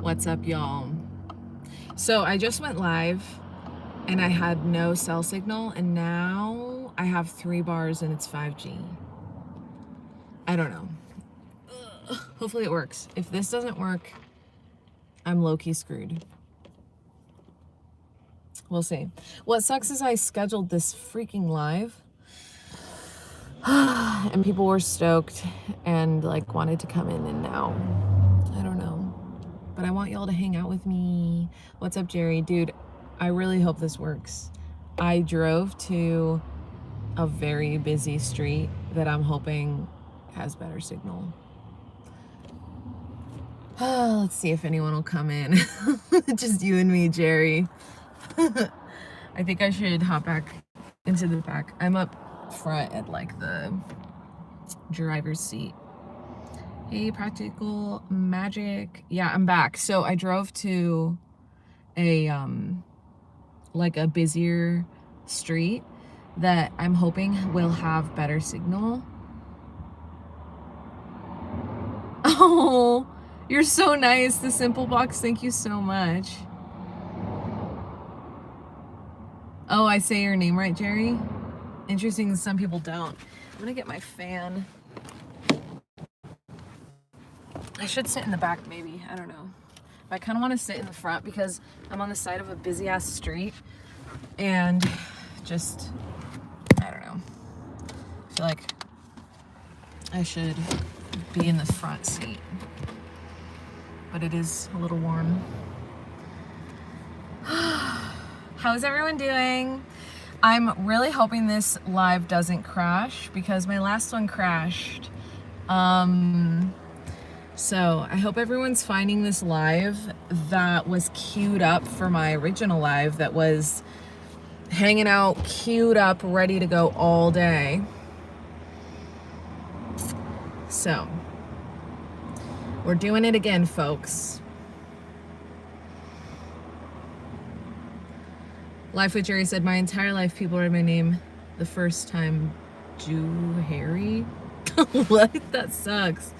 What's up, y'all? So I just went live and I had no cell signal, and now I have 3 bars and it's 5G. I don't know. Hopefully it works. If this doesn't work, I'm low-key screwed. We'll see. What sucks is I scheduled this freaking live and people were stoked and like wanted to come in, and now I don't know. But I want y'all to hang out with me. What's up, Jerry? Dude, I really hope this works. I drove to a very busy street that I'm hoping has better signal. Let's see if anyone will come in. Just you and me, Jerry. I think I should hop back into the back. I'm up front at like the driver's seat. Hey, Practical Magic. Yeah, I'm back. So I drove to a like a busier street that I'm hoping will have better signal. Oh, you're so nice. The Simple Box, thank you so much. Oh, I say your name right, Jerry? Interesting, some people don't. I'm gonna get my fan. I should sit in the back maybe, I don't know. I kind of want to sit in the front because I'm on the side of a busy ass street and just, I don't know. I feel like I should be in the front seat, but it is a little warm. How's everyone doing? I'm really hoping this live doesn't crash because my last one crashed. So I hope everyone's finding this live that was queued up for my original live that was hanging out, queued up, ready to go all day. So we're doing it again, folks. Life with Jerry said, my entire life people read my name the first time. Jew Harry? What? That sucks.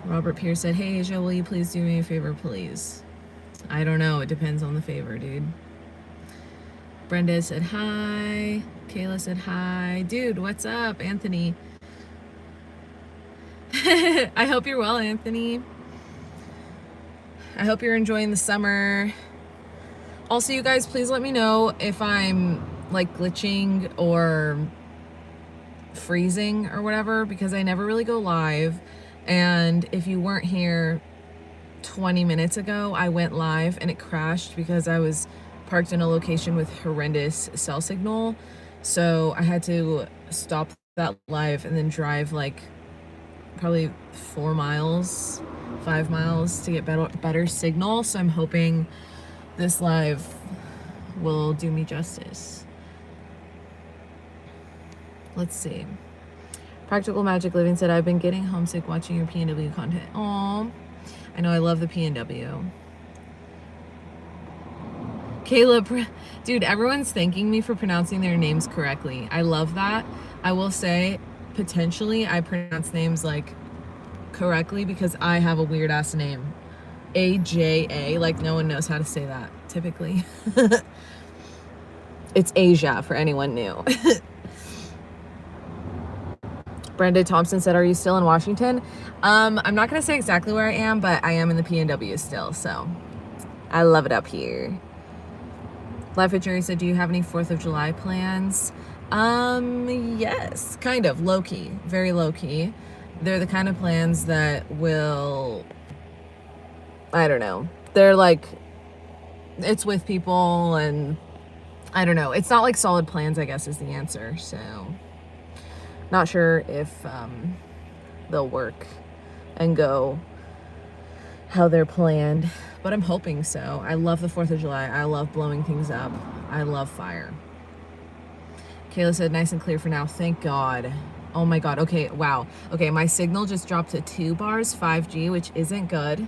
Robert Pierce said, hey Asia, will you please do me a favor, please? I don't know. It depends on the favor, dude. Brenda said hi. Kayla said hi. Dude, what's up, Anthony? I hope you're well, Anthony. I hope you're enjoying the summer. Also, you guys, please let me know if I'm like glitching or freezing or whatever, because I never really go live. And if you weren't here 20 minutes ago, I went live and it crashed because I was parked in a location with horrendous cell signal. So I had to stop that live and then drive like probably 4 miles, 5 miles to get better signal. So I'm hoping this live will do me justice. Let's see. Practical Magic Living said, I've been getting homesick watching your PNW content. Aw, I know, I love the PNW. Caleb, dude, everyone's thanking me for pronouncing their names correctly. I love that. I will say, potentially, I pronounce names like correctly because I have a weird ass name. AJA, like no one knows how to say that, typically. It's Asia for anyone new. Brenda Thompson said, are you still in Washington? I'm not going to say exactly where I am, but I am in the PNW still, so I love it up here. Life with Jerry said, do you have any 4th of July plans? Yes, kind of, low-key, very low-key. They're the kind of plans that will, I don't know, they're like, it's with people, and I don't know, it's not like solid plans, I guess, is the answer, so not sure if they'll work and go how they're planned, but I'm hoping so. I love the 4th of July. I love blowing things up. I love fire. Kayla said, nice and clear for now. Thank God. Oh my God. Okay, wow. Okay, my signal just dropped to 2 bars, 5G, which isn't good.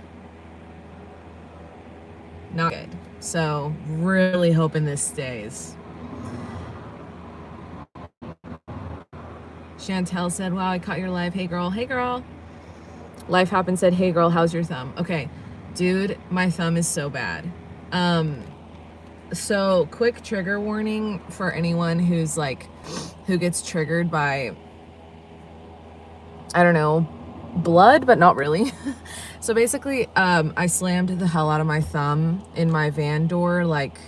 Not good. So really hoping this stays. Chantel said, wow, I caught your live. Hey girl. Hey girl. Life Happened said, hey girl, how's your thumb? Okay, Dude, my thumb is so bad. So quick trigger warning for anyone who's like, who gets triggered by, I don't know, blood, but not really. So basically, I slammed the hell out of my thumb in my van door like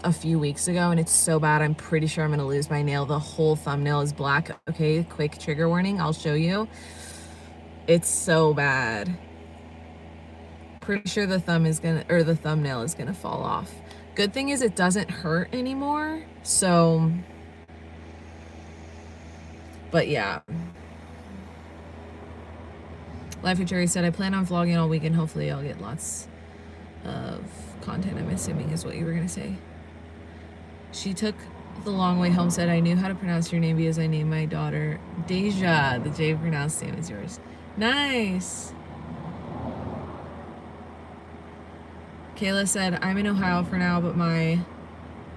a few weeks ago, and it's so bad I'm pretty sure I'm gonna lose my nail. The whole thumbnail is black. Okay, quick trigger warning, I'll show you. It's so bad. Pretty sure the thumbnail is gonna fall off. Good thing is it doesn't hurt anymore, so, but yeah. Life with Jerry said, I plan on vlogging all weekend. Hopefully I'll get lots of content, I'm assuming is what you were gonna say. She took the long way home, said, I knew how to pronounce your name because I named my daughter Deja. The J pronounced name is yours. Nice. Kayla said, I'm in Ohio for now, but my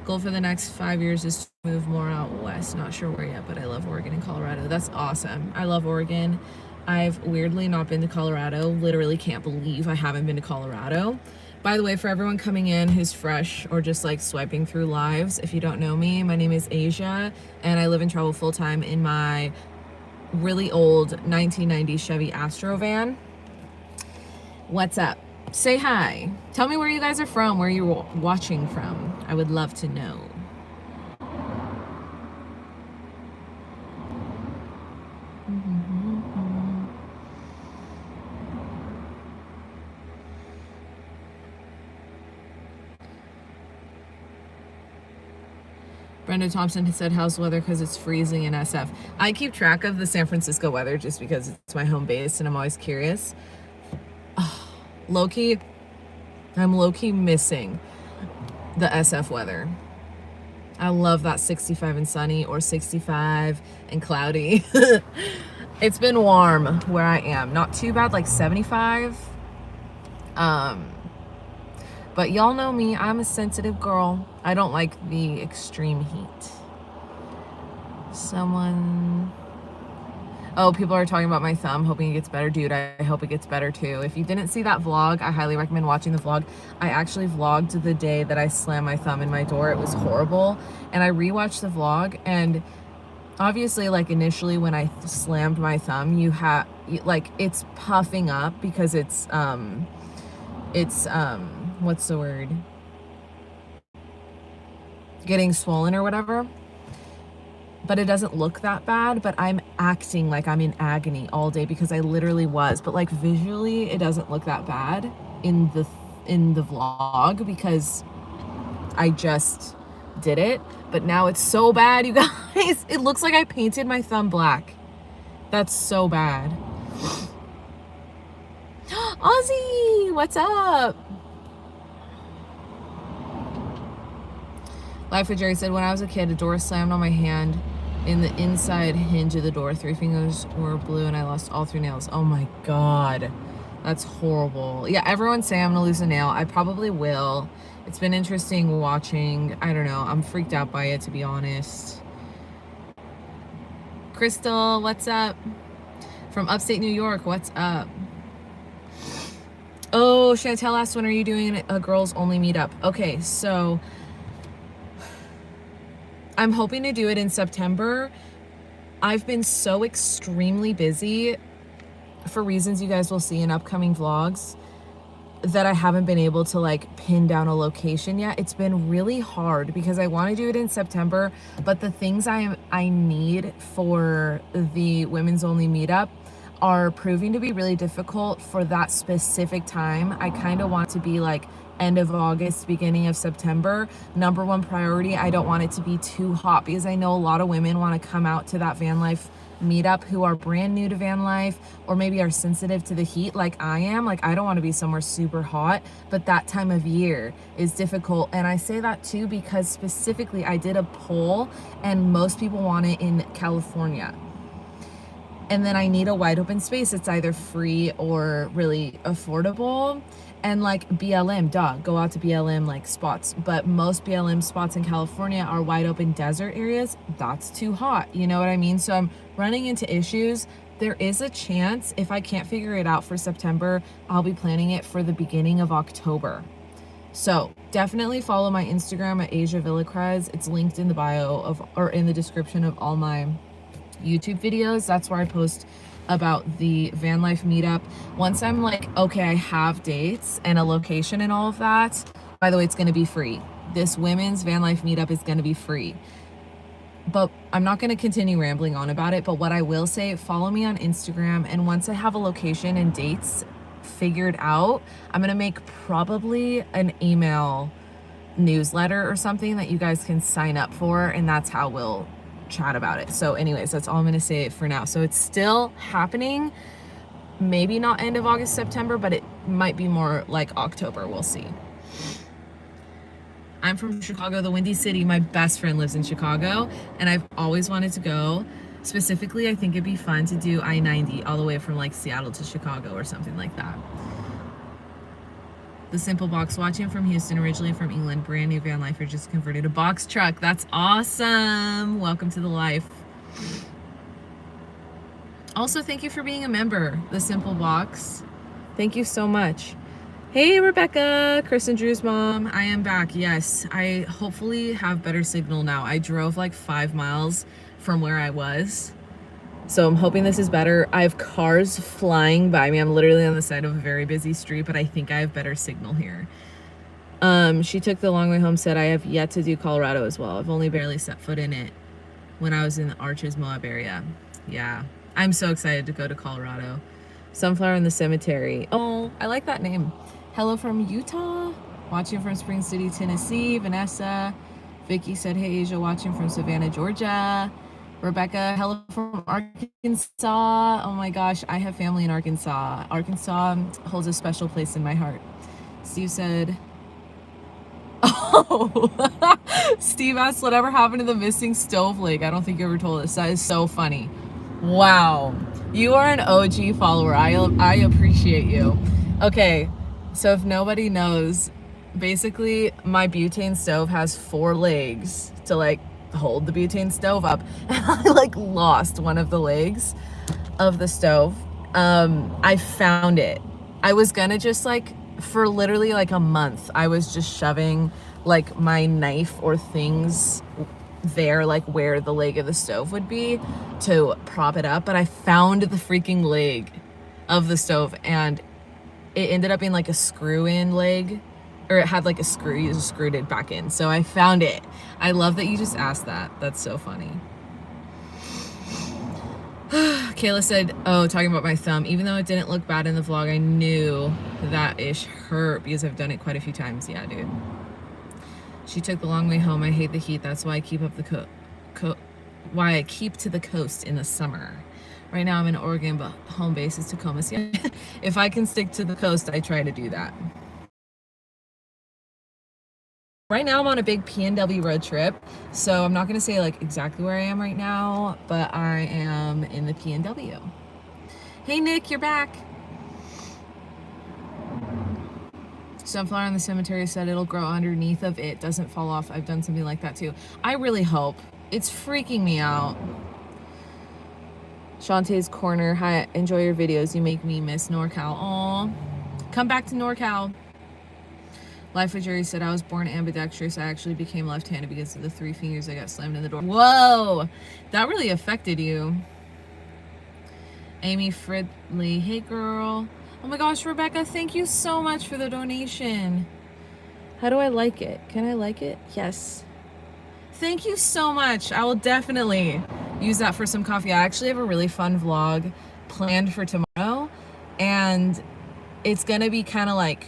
goal for the next 5 years is to move more out west. Not sure where yet, but I love Oregon and Colorado. That's awesome. I love Oregon. I've weirdly not been to Colorado. Literally can't believe I haven't been to Colorado. By the way, for everyone coming in who's fresh or just like swiping through lives, if you don't know me, my name is Asia, and I live and travel full-time in my really old 1990 Chevy Astro van. What's up? Say hi. Tell me where you guys are from, where you're watching from. I would love to know. Brenda Thompson has said, how's the weather? Because it's freezing in SF. I keep track of the San Francisco weather just because it's my home base and I'm always curious. Oh, low-key, I'm low-key missing the SF weather. I love that 65 and sunny or 65 and cloudy. It's been warm where I am. Not too bad, like 75. But y'all know me, I'm a sensitive girl. I don't like the extreme heat. Oh, people are talking about my thumb, hoping it gets better. Dude, I hope it gets better too. If you didn't see that vlog, I highly recommend watching the vlog. I actually vlogged the day that I slammed my thumb in my door. It was horrible. And I rewatched the vlog, and obviously, like initially when I slammed my thumb, it's puffing up because it's what's the word? Getting swollen or whatever. But it doesn't look that bad, but I'm acting like I'm in agony all day because I literally was. But like visually, it doesn't look that bad in the vlog because I just did it. But now it's so bad, you guys. It looks like I painted my thumb black. That's so bad. Ozzy, what's up? Life with Jerry said, when I was a kid, a door slammed on my hand in the inside hinge of the door. 3 fingers were blue and I lost all 3 nails. Oh my God. That's horrible. Yeah, everyone's saying I'm gonna lose a nail. I probably will. It's been interesting watching. I don't know. I'm freaked out by it, to be honest. Crystal, what's up? From upstate New York, what's up? Oh, Chantel asked, when are you doing a girls only meetup? Okay, so I'm hoping to do it in September. I've been so extremely busy for reasons you guys will see in upcoming vlogs that I haven't been able to like pin down a location yet. It's been really hard because I want to do it in September, but the things I need for the women's only meetup are proving to be really difficult for that specific time. I kind of want to be like end of August, beginning of September. Number one priority, I don't want it to be too hot because I know a lot of women want to come out to that van life meetup who are brand new to van life or maybe are sensitive to the heat like I am. Like I don't want to be somewhere super hot, but that time of year is difficult. And I say that too because specifically I did a poll and most people want it in California. And then I need a wide open space. It's either free or really affordable. And like BLM, go out to BLM like spots. But most BLM spots in California are wide open desert areas. That's too hot. You know what I mean? So I'm running into issues there is a chance if I can't figure it out for September, I'll be planning it for the beginning of October. So definitely follow my Instagram at Asia Villacrez. It's linked in the bio of, or in the description of all my YouTube videos. That's where I post about the van life meetup. Once I'm like, okay, I have dates and a location and all of that, by the way, it's going to be free. This women's van life meetup is going to be free. But I'm not going to continue rambling on about it. But what I will say, follow me on Instagram. And once I have a location and dates figured out, I'm going to make probably an email newsletter or something that you guys can sign up for. And that's how we'll chat about it. So anyways, that's all I'm going to say for now. So it's still happening. Maybe not end of August, September, but it might be more like October. We'll see. I'm from Chicago, the Windy City. My best friend lives in Chicago, and I've always wanted to go. Specifically, I think it'd be fun to do I-90 all the way from like Seattle to Chicago or something like that. The Simple Box, watching from Houston, originally from England, brand new van lifer, just converted a box truck. That's awesome. Welcome to the life. Also, thank you for being a member, The Simple Box. Thank you so much. Hey, Rebecca, Chris and Drew's mom. I am back. Yes, I hopefully have better signal now. I drove like 5 miles from where I was. So I'm hoping this is better. I have cars flying by me. I'm literally on the side of a very busy street, but I think I have better signal here. She took the long way home, said I have yet to do Colorado as well. I've only barely set foot in it when I was in the Arches, Moab area. Yeah, I'm so excited to go to Colorado. Sunflower in the Cemetery. Oh, I like that name. Hello from Utah. Watching from Spring City, Tennessee. Vanessa. Vicky said, hey, Asia, watching from Savannah, Georgia. Rebecca, hello from Arkansas. Oh my gosh, I have family in Arkansas. Arkansas holds a special place in my heart. Steve said, oh, Steve asked whatever happened to the missing stove leg. I don't think you ever told us. That is so funny. Wow. You are an OG follower. I appreciate you. Okay, so if nobody knows, basically my butane stove has 4 legs to like hold the butane stove up. And I like lost one of the legs of the stove. I found it. I was gonna just like, for literally like a month, I was just shoving like my knife or things there, like where the leg of the stove would be to prop it up, but I found the freaking leg of the stove and it ended up being like a screw-in leg, or it had like a screw, you just screwed it back in. So I found it. I love that you just asked that. That's so funny. Kayla said, oh, talking about my thumb, even though it didn't look bad in the vlog, I knew that ish hurt because I've done it quite a few times. Yeah, dude. She took the long way home. I hate the heat. That's why I keep up the why I keep to the coast in the summer. Right now I'm in Oregon, but home base is Tacoma. So yeah, if I can stick to the coast, I try to do that. Right now I'm on a big PNW road trip, so I'm not gonna say like exactly where I am right now, but I am in the PNW. Hey Nick, you're back. Sunflower in the Cemetery said it'll grow underneath of it, doesn't fall off. I've done something like that too. I really hope. It's freaking me out. Shantae's Corner, hi, enjoy your videos. You make me miss NorCal. Aw, come back to NorCal. Life of Jerry said, I was born ambidextrous. I actually became left-handed because of the 3 fingers I got slammed in the door. Whoa, that really affected you. Amy Fridley, hey girl. Oh my gosh, Rebecca, thank you so much for the donation. How do I like it? Can I like it? Yes. Thank you so much. I will definitely use that for some coffee. I actually have a really fun vlog planned for tomorrow, and it's gonna be kind of like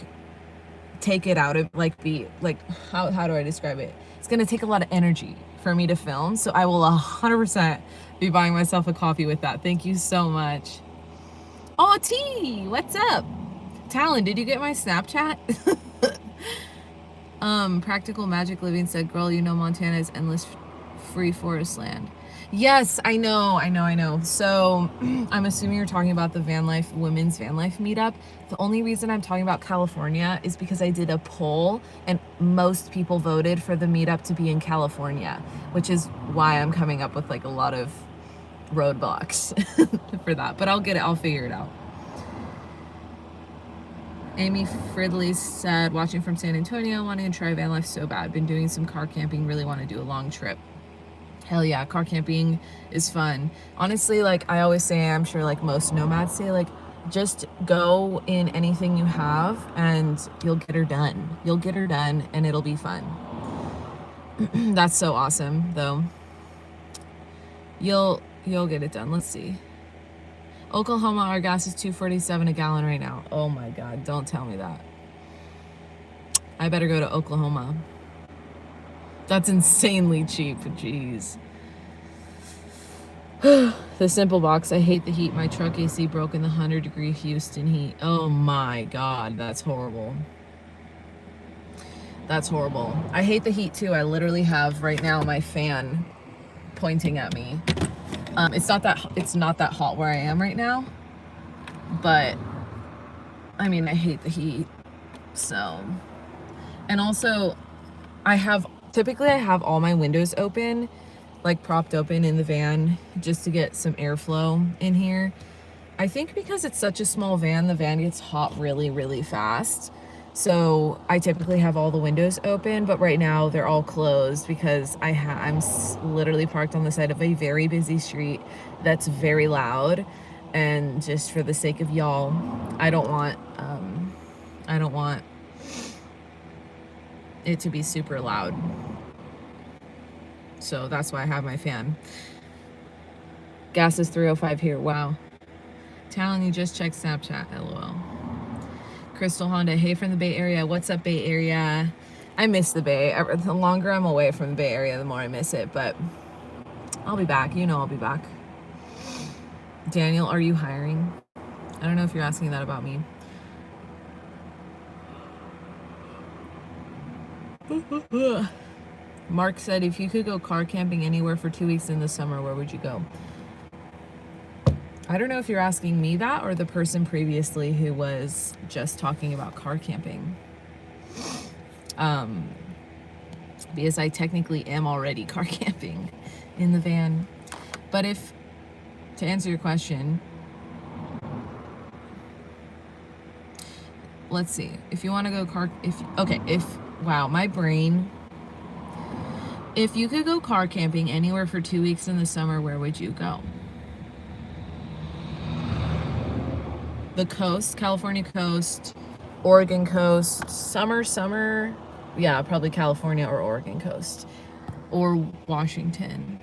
take it out of like be like how do I describe it? It's gonna take a lot of energy for me to film, so I will 100% be buying myself a coffee with that. Thank you so much. Oh, T, what's up? Talon, did you get my Snapchat? Practical Magic Living said, girl, you know Montana is endless free forest land. Yes, I know. So I'm assuming you're talking about the women's van life meetup. The only reason I'm talking about California is because I did a poll and most people voted for the meetup to be in California, which is why I'm coming up with like a lot of roadblocks for that, but I'll figure it out. Amy Fridley said, watching from San Antonio, wanting to try van life so bad. Been doing some car camping, really want to do a long trip. Hell yeah, car camping is fun. Honestly, like I always say, I'm sure like most nomads say, like just go in anything you have and you'll get her done. You'll get her done and it'll be fun. That's so awesome though. You'll get it done. Let's see. Oklahoma, our gas is $2.47 a gallon right now. Oh my God, don't tell me that. I better go to Oklahoma. That's insanely cheap. Jeez. The simple box. I hate the heat. My truck AC broke in the 100-degree Houston heat. Oh my God, that's horrible. That's horrible. I hate the heat too. I literally have right now my fan pointing at me. It's not that hot where I am right now, but I mean, I hate the heat. So, and also typically I have all my windows open, like propped open in the van just to get some airflow in here. I think because it's such a small van, the van gets hot really, really fast. So I typically have all the windows open, but right now they're all closed because I'm literally parked on the side of a very busy street that's very loud. And just for the sake of y'all, I don't want it to be super loud. So that's why I have my fan. Gas is $3.05 here. Wow. Talon, you just checked Snapchat. LOL. Crystal Honda, hey from the Bay Area. What's up, Bay Area? I miss the Bay. The longer I'm away from the Bay Area, the more I miss it, but I'll be back. You know I'll be back. Daniel, are you hiring? I don't know if you're asking that about me. Mark said, if you could go car camping anywhere for 2 weeks in the summer, where would you go? I don't know if you're asking me that or the person previously who was just talking about car camping. Because I technically am already car camping in the van. But to answer your question, let's see. If you want to go wow, my brain. If you could go car camping anywhere for 2 weeks in the summer, where would you go? The coast, California coast, Oregon coast, summer, yeah, probably California or Oregon coast, or Washington.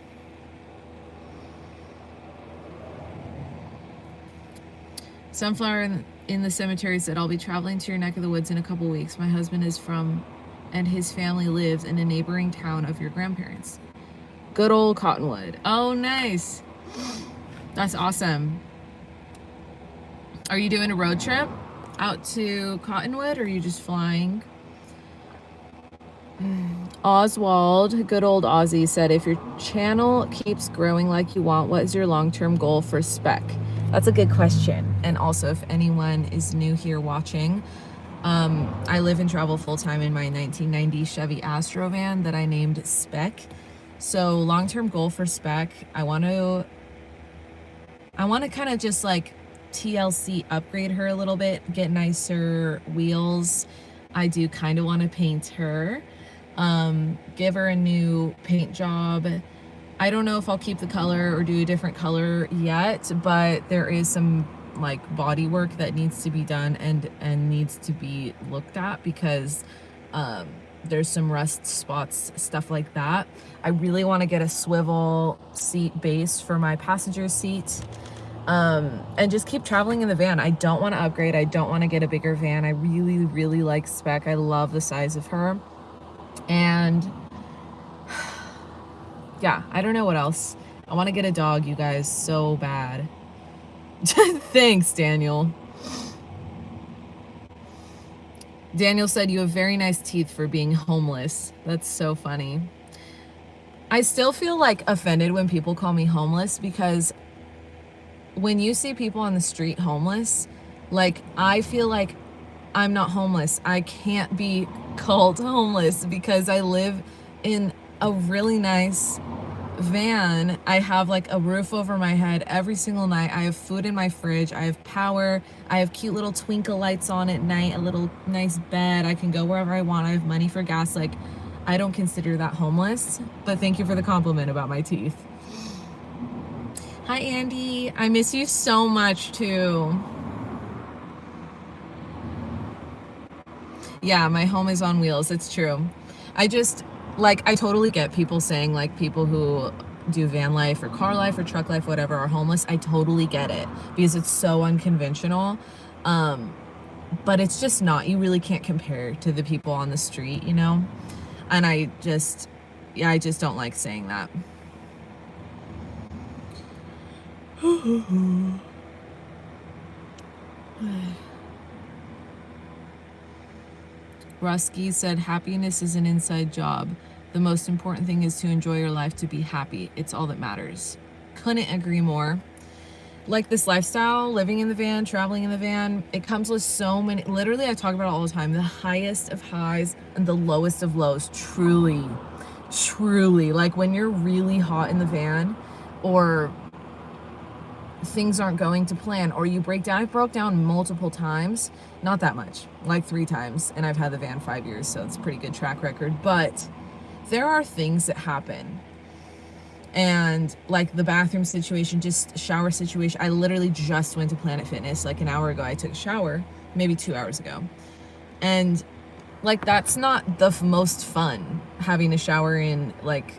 Sunflower in the cemetery said, I'll be traveling to your neck of the woods in a couple weeks. My husband is from, and his family lives in a neighboring town of your grandparents. Good old Cottonwood. Oh, nice. That's awesome. Are you doing a road trip out to Cottonwood, or are you just flying? Oswald, good old Ozzy, said, if your channel keeps growing like you want, what is your long-term goal for spec? That's a good question. And also, if anyone is new here watching, I live and travel full-time in my 1990 Chevy Astro van that I named Spec. So long-term goal for Spec, I want to kind of just like TLC upgrade her a little bit, get nicer wheels. I do kind of want to paint her, give her a new paint job. I don't know if I'll keep the color or do a different color yet, but there is some like body work that needs to be done and needs to be looked at because there's some rust spots, stuff like that. I really want to get a swivel seat base for my passenger seat. And just keep traveling in the van. I don't want to upgrade. I don't want to get a bigger van. I really, really like Spec. I love the size of her. And yeah, I don't know what else. I want to get a dog, you guys, so bad. Thanks, Daniel. Daniel said, you have very nice teeth for being homeless. That's so funny. I still feel like offended when people call me homeless because when you see people on the street homeless, like I feel like I'm not homeless. I can't be called homeless because I live in a really nice van, I have like a roof over my head every single night. I have food in my fridge. I have power. I have cute little twinkle lights on at night, a little nice bed. I can go wherever I want. I have money for gas. Like, I don't consider that homeless, but thank you for the compliment about my teeth. Hi, Andy. I miss you so much too. Yeah, my home is on wheels. It's true. I just, like, I totally get people saying, like, people who do van life or car life or truck life, whatever, are homeless. I totally get it because it's so unconventional. But it's just not. You really can't compare to the people on the street, you know? And I just don't like saying that. Rusky said, happiness is an inside job. The most important thing is to enjoy your life, to be happy. It's all that matters. Couldn't agree more. Like, this lifestyle, living in the van, traveling in the van, it comes with so many, literally I talk about it all the time, the highest of highs and the lowest of lows. Truly, like when you're really hot in the van, or things aren't going to plan, or you break down. I broke down multiple times, not that much, like 3 times, and I've had the van 5 years, so it's a pretty good track record. But there are things that happen, and like the bathroom situation, just shower situation. I literally just went to Planet Fitness like an hour ago. I took a shower maybe 2 hours ago, and like, that's not the most fun, having a shower in like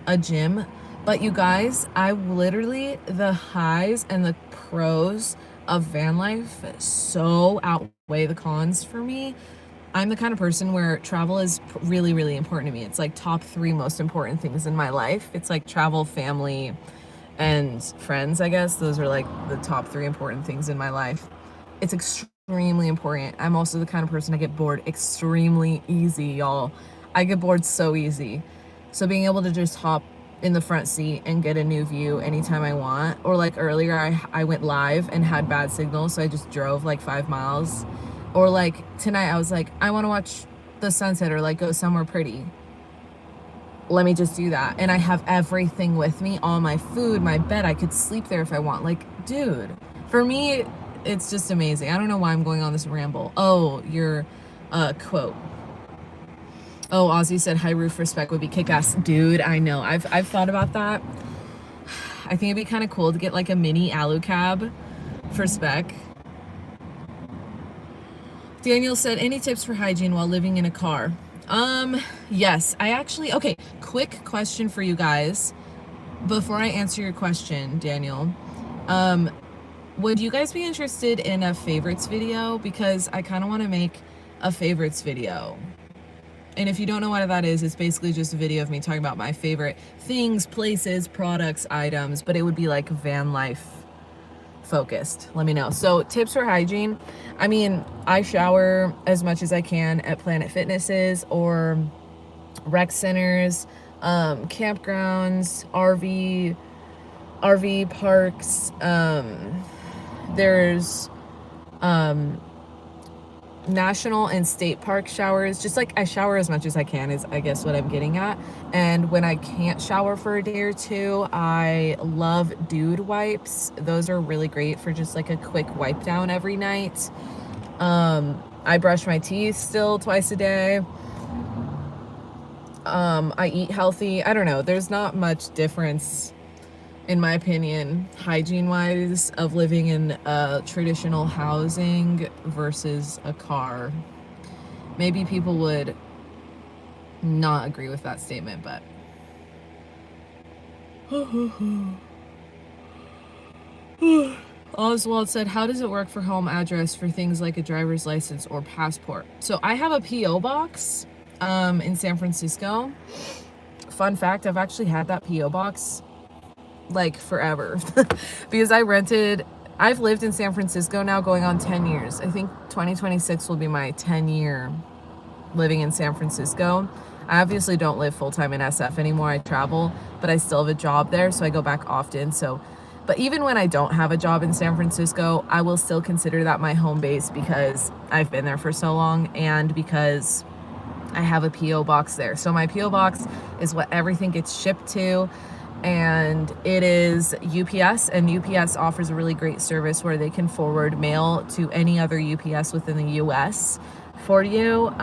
a gym. But you guys, I literally, the highs and the pros of van life so outweigh the cons for me. I'm the kind of person where travel is really, really important to me. It's like top 3 most important things in my life. It's like travel, family, and friends, I guess. Those are like the top 3 important things in my life. It's extremely important. I'm also the kind of person I get bored extremely easy, y'all. I get bored so easy. So being able to just hop in the front seat and get a new view anytime I want, or like earlier I went live and had bad signal, so I just drove like 5 miles. Or like tonight I was like, I want to watch the sunset or like go somewhere pretty. Let me just do that. And I have everything with me, all my food, my bed. I could sleep there if I want. Like, dude, for me, it's just amazing. I don't know why I'm going on this ramble. Oh, your quote. Oh, Ozzy said high roof for spec would be kick-ass. Dude, I know. I've thought about that. I think it'd be kind of cool to get like a mini alu cab for spec. Daniel said, any tips for hygiene while living in a car? Yes, I actually, okay, quick question for you guys. Before I answer your question, Daniel, would you guys be interested in a favorites video? Because I kind of want to make a favorites video. And if you don't know what that is, it's basically just a video of me talking about my favorite things, places, products, items, but it would be like van life focused. Let me know. So tips for hygiene. I mean, I shower as much as I can at Planet Fitnesses or rec centers, campgrounds, RV parks. There's national and state park showers. Just like, I shower as much as I can is I guess what I'm getting at. And when I can't shower for a day or 2, I love dude wipes. Those are really great for just like a quick wipe down every night. I brush my teeth still twice a day. I eat healthy. I don't know, there's not much difference in my opinion, hygiene-wise, of living in traditional housing versus a car. Maybe people would not agree with that statement, but Oswald said, how does it work for home address for things like a driver's license or passport? So I have a P.O. box in San Francisco. Fun fact, I've actually had that P.O. box like forever because I've lived in San Francisco now going on 10 years. I think 2026 will be my 10-year living in San Francisco. I obviously don't live full-time in SF anymore. I travel, but I still have a job there, so I go back often. But even when I don't have a job in San Francisco, I will still consider that my home base because I've been there for so long and because I have a P.O. box there. So my P.O. box is what everything gets shipped to. and it is UPS, and UPS offers a really great service where they can forward mail to any other UPS within the US for you,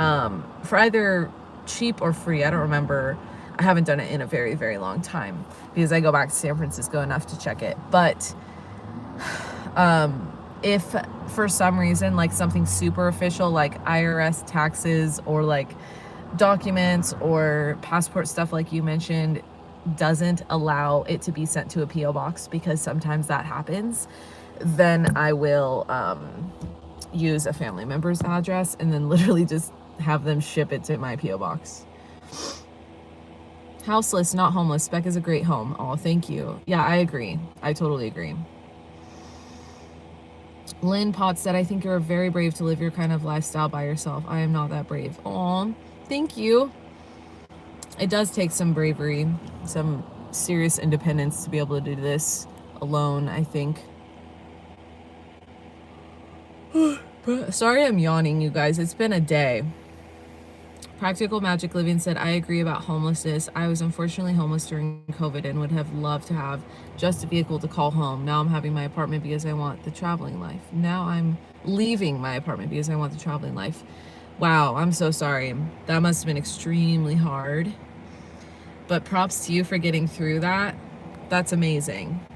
for either cheap or free. I don't remember. I haven't done it in a very, very long time because I go back to San Francisco enough to check it. But if for some reason, like something super official like IRS taxes or like documents or passport stuff like you mentioned doesn't allow it to be sent to a PO box, because sometimes that happens, then I will use a family member's address and then literally just have them ship it to my PO box. Houseless, not homeless. Spec is a great home. Oh, thank you. Yeah, I agree. I totally agree. Lynn Potts said, I think you're very brave to live your kind of lifestyle by yourself. I am not that brave. Aw, thank you. It does take some bravery, some serious independence to be able to do this alone, I think. Sorry I'm yawning, you guys. It's been a day. Practical Magic Living said, I agree about homelessness. I was unfortunately homeless during COVID and would have loved to have just a vehicle to call home. Now I'm having my apartment because I want the traveling life. Now I'm leaving my apartment because I want the traveling life. Wow, I'm so sorry. That must have been extremely hard. But props to you for getting through that. That's amazing.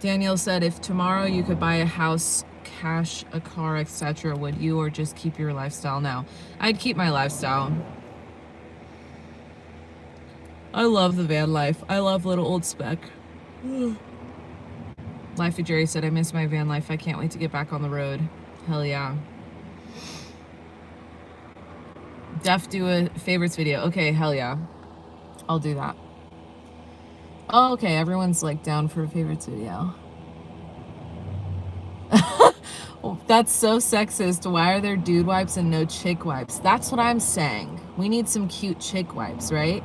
Daniel said, if tomorrow you could buy a house, cash, a car, etc., would you, or just keep your lifestyle now? I'd keep my lifestyle. I love the van life. I love little old Spec. Life of Jerry said, I miss my van life. I can't wait to get back on the road. Hell yeah. Def, do a favorites video. Okay, hell yeah. I'll do that. Oh, okay, everyone's like down for a favorites video. That's so sexist. Why are there dude wipes and no chick wipes? That's what I'm saying. We need some cute chick wipes, right?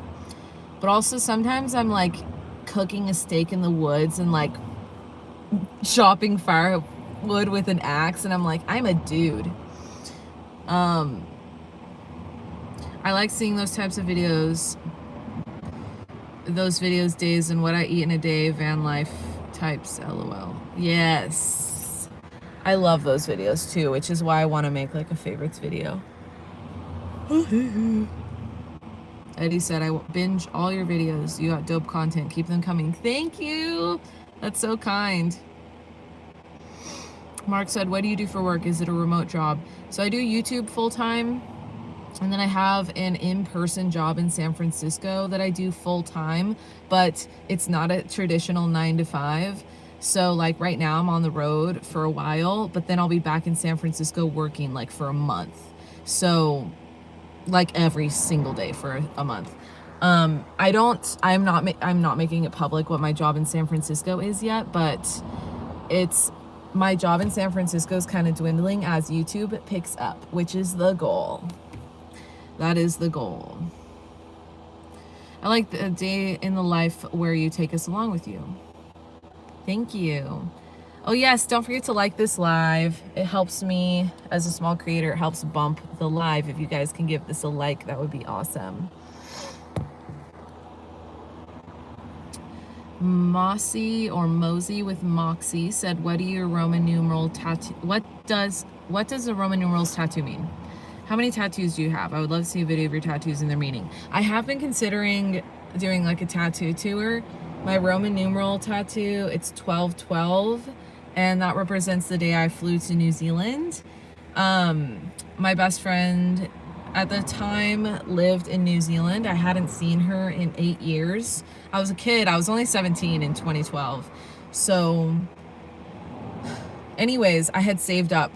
But also sometimes I'm like cooking a steak in the woods and like chopping firewood with an axe, and I'm like, I'm a dude. I like seeing those types of videos. Those videos, days and what I eat in a day, van life types, LOL. Yes. I love those videos too, which is why I want to make like a favorites video. Eddie said, I binge all your videos. You got dope content. Keep them coming. Thank you. That's so kind. Mark said, what do you do for work? Is it a remote job? So I do YouTube full time. And then I have an in-person job in San Francisco that I do full time, but it's not a traditional 9 to 5. So like right now I'm on the road for a while, but then I'll be back in San Francisco working like for a month. So like every single day for a month. I'm not making it public what my job in San Francisco is yet, but my job in San Francisco is kind of dwindling as YouTube picks up, which is the goal. That is the goal. I like the day in the life where you take us along with you. Thank you. Oh yes, don't forget to like this live. It helps me as a small creator. It helps bump the live. If you guys can give this a like, that would be awesome. Mossy or Mosey with Moxie said, what do your Roman numeral tattoo? What does the Roman numerals tattoo mean? How many tattoos do you have? I would love to see a video of your tattoos and their meaning. I have been considering doing like a tattoo tour. My Roman numeral tattoo, it's 1212, and that represents the day I flew to New Zealand. My best friend at the time lived in New Zealand. I hadn't seen her in 8 years. I was a kid. I was only 17 in 2012. So anyways, I had saved up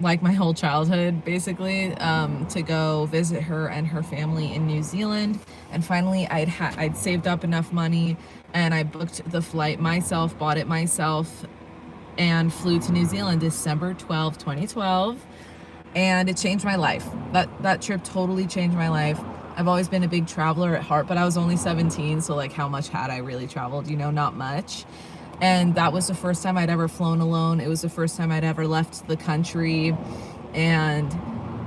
like my whole childhood basically to go visit her and her family in New Zealand. And finally I'd saved up enough money and I booked the flight myself, bought it myself, and flew to New Zealand December 12, 2012. And it changed my life. That trip totally changed my life. I've always been a big traveler at heart, but I was only 17, so like how much had I really traveled? You know, not much. And that was the first time I'd ever flown alone. It was the first time I'd ever left the country. And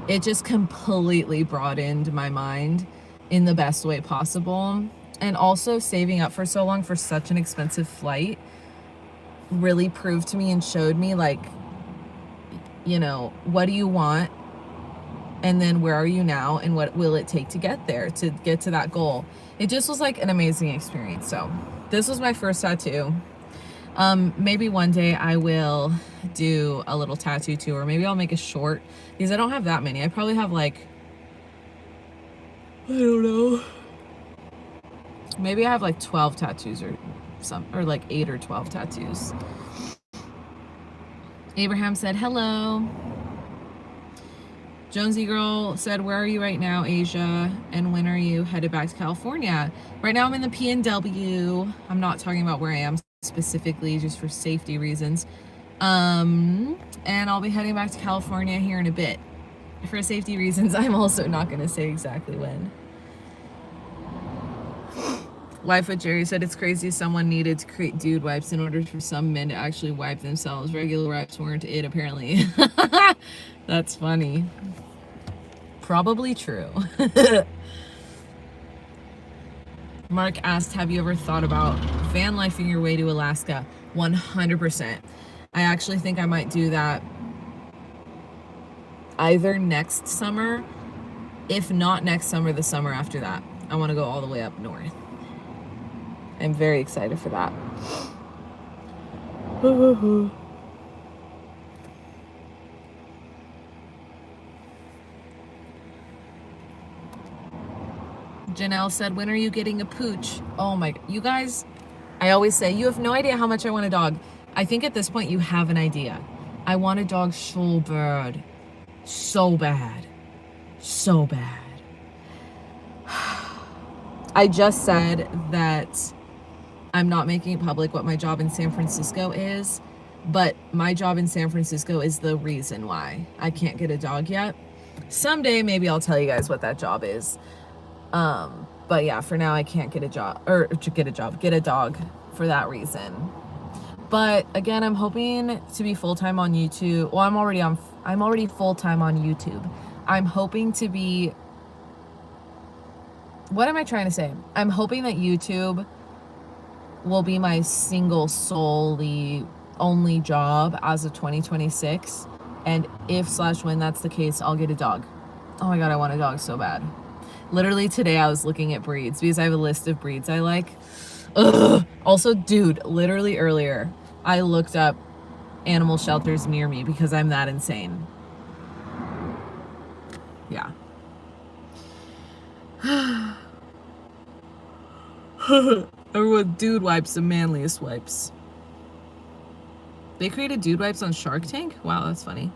it just completely broadened my mind in the best way possible. And also saving up for so long for such an expensive flight really proved to me and showed me, like, you know, what do you want? And then where are you now? And what will it take to get there, to get to that goal? It just was like an amazing experience. So this was my first tattoo. Maybe one day I will do a little tattoo tour. Maybe I'll make a short, because I don't have that many. I probably have like, I don't know. Maybe I have like 12 tattoos or like 8 or 12 tattoos. Abraham said, hello. Jonesy Girl said, where are you right now, Asia? And when are you headed back to California? Right now I'm in the PNW. I'm not talking about where I am specifically, just for safety reasons. And I'll be heading back to California here in a bit. For safety reasons, I'm also not going to say exactly when. Wife with Jerry said, it's crazy someone needed to create dude wipes in order for some men to actually wipe themselves. Regular wipes weren't it, apparently. That's funny. Probably true. Mark asked, have you ever thought about van lifing your way to Alaska? 100%. I actually think I might do that either next summer. If not next summer, the summer after that. I want to go all the way up north. I'm very excited for that. Janelle said, when are you getting a pooch? Oh my, you guys, I always say, you have no idea how much I want a dog. I think at this point you have an idea. I want a dog so bad. So bad. So bad. I just said that I'm not making it public what my job in San Francisco is, but my job in San Francisco is the reason why I can't get a dog yet. Someday, maybe I'll tell you guys what that job is. But yeah, for now I can't get a job, or get a dog for that reason. But again, I'm hoping to be full-time on YouTube. Well, I'm already full-time on YouTube. I'm hoping to be, what am I trying to say? I'm hoping that YouTube will be my solely only job as of 2026. And if/when that's the case, I'll get a dog. Oh my God, I want a dog so bad. Literally today I was looking at breeds because I have a list of breeds I like. Ugh. Also, dude, literally earlier I looked up animal shelters near me because I'm that insane. Yeah. Everyone, dude wipes, the manliest wipes. They created dude wipes on Shark Tank? Wow, that's funny.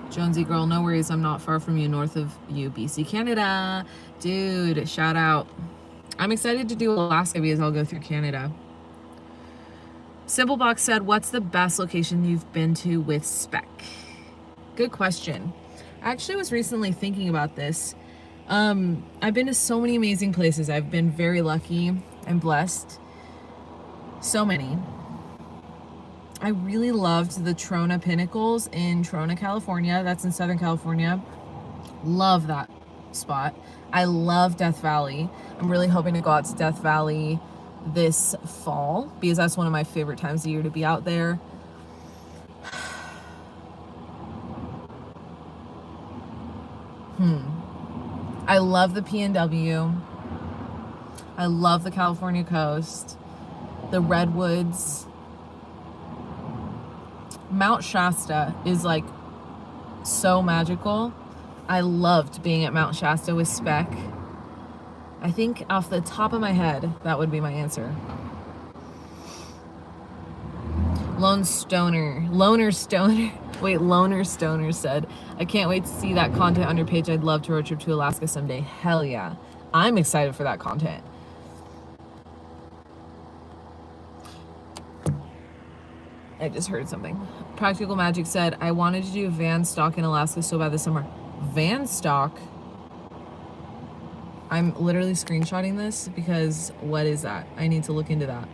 Jonesy Girl, no worries, I'm not far from you, north of you, BC, Canada. Dude, shout out. I'm excited to do Alaska because I'll go through Canada. Simplebox said, what's the best location you've been to with Spec? Good question. I actually was recently thinking about this. I've been to so many amazing places. I've been very lucky and blessed. So many. I really loved the Trona Pinnacles in Trona, California. That's in Southern California. Love that spot. I love Death Valley. I'm really hoping to go out to Death Valley this fall because that's one of my favorite times of year to be out there. I love the PNW. I love the California coast. The redwoods. Mount Shasta is like so magical. I loved being at Mount Shasta with Spec. I think off the top of my head, that would be my answer. Loner Stoner said, I can't wait to see that content on your page. I'd love to road trip to Alaska someday. Hell yeah. I'm excited for that content. I just heard something. Practical Magic said, I wanted to do van stock in Alaska so bad this summer. Van stock? I'm literally screenshotting this because what is that? I need to look into that.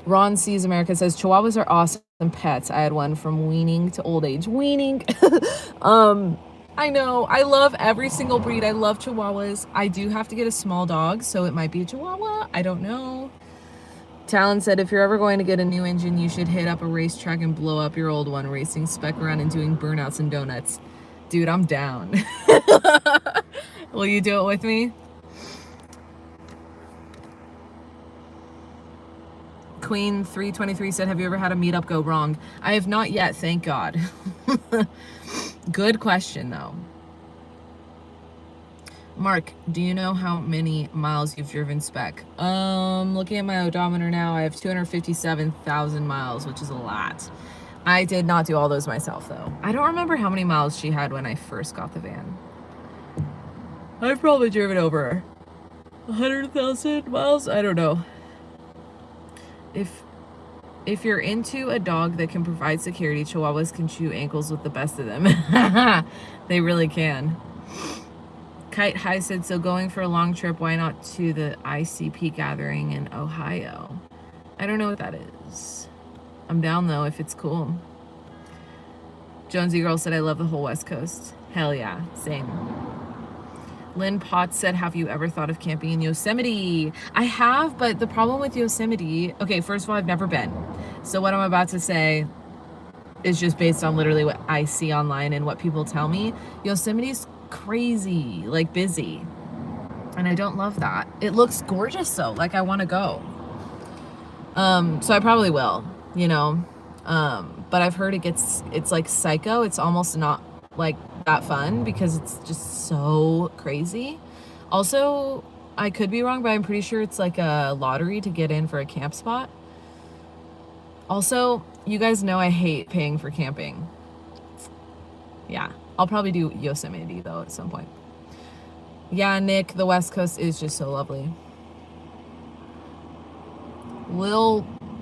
Ron Sees America says, Chihuahuas are awesome. and pets. I had one from weaning to old age. Weaning. I know. I love every single breed. I love Chihuahuas. I do have to get a small dog, so it might be a Chihuahua. I don't know. Talon said, if you're ever going to get a new engine, you should hit up a racetrack and blow up your old one, racing spec around and doing burnouts and donuts. Dude, I'm down. Will you do it with me? Queen 323 said, have you ever had a meetup go wrong? I have not yet, thank God. Good question, though. Mark, do you know how many miles you've driven spec? Looking at my odometer now, I have 257,000 miles, which is a lot. I did not do all those myself, though. I don't remember how many miles she had when I first got the van. I've probably driven over 100,000 miles. I don't know. If you're into a dog that can provide security, Chihuahuas can chew ankles with the best of them. They really can. Kite High said, so going for a long trip, why not to the ICP gathering in Ohio? I don't know what that is. I'm down, though, if it's cool. Jonesy Girl said, I love the whole West Coast. Hell yeah, same. Lynn Potts said, have you ever thought of camping in Yosemite? I have, but the problem with Yosemite, okay, first of all, I've never been. So what I'm about to say is just based on literally what I see online and what people tell me. Yosemite's crazy, like busy. And I don't love that. It looks gorgeous though, like I want to go. So I probably will, you know. But I've heard it's like psycho. It's almost not like that fun because it's just so crazy. Also, I could be wrong, but I'm pretty sure it's like a lottery to get in for a camp spot. Also, you guys know I hate paying for camping. Yeah, I'll probably do Yosemite though at some point. Yeah, Nick, the West Coast is just so lovely.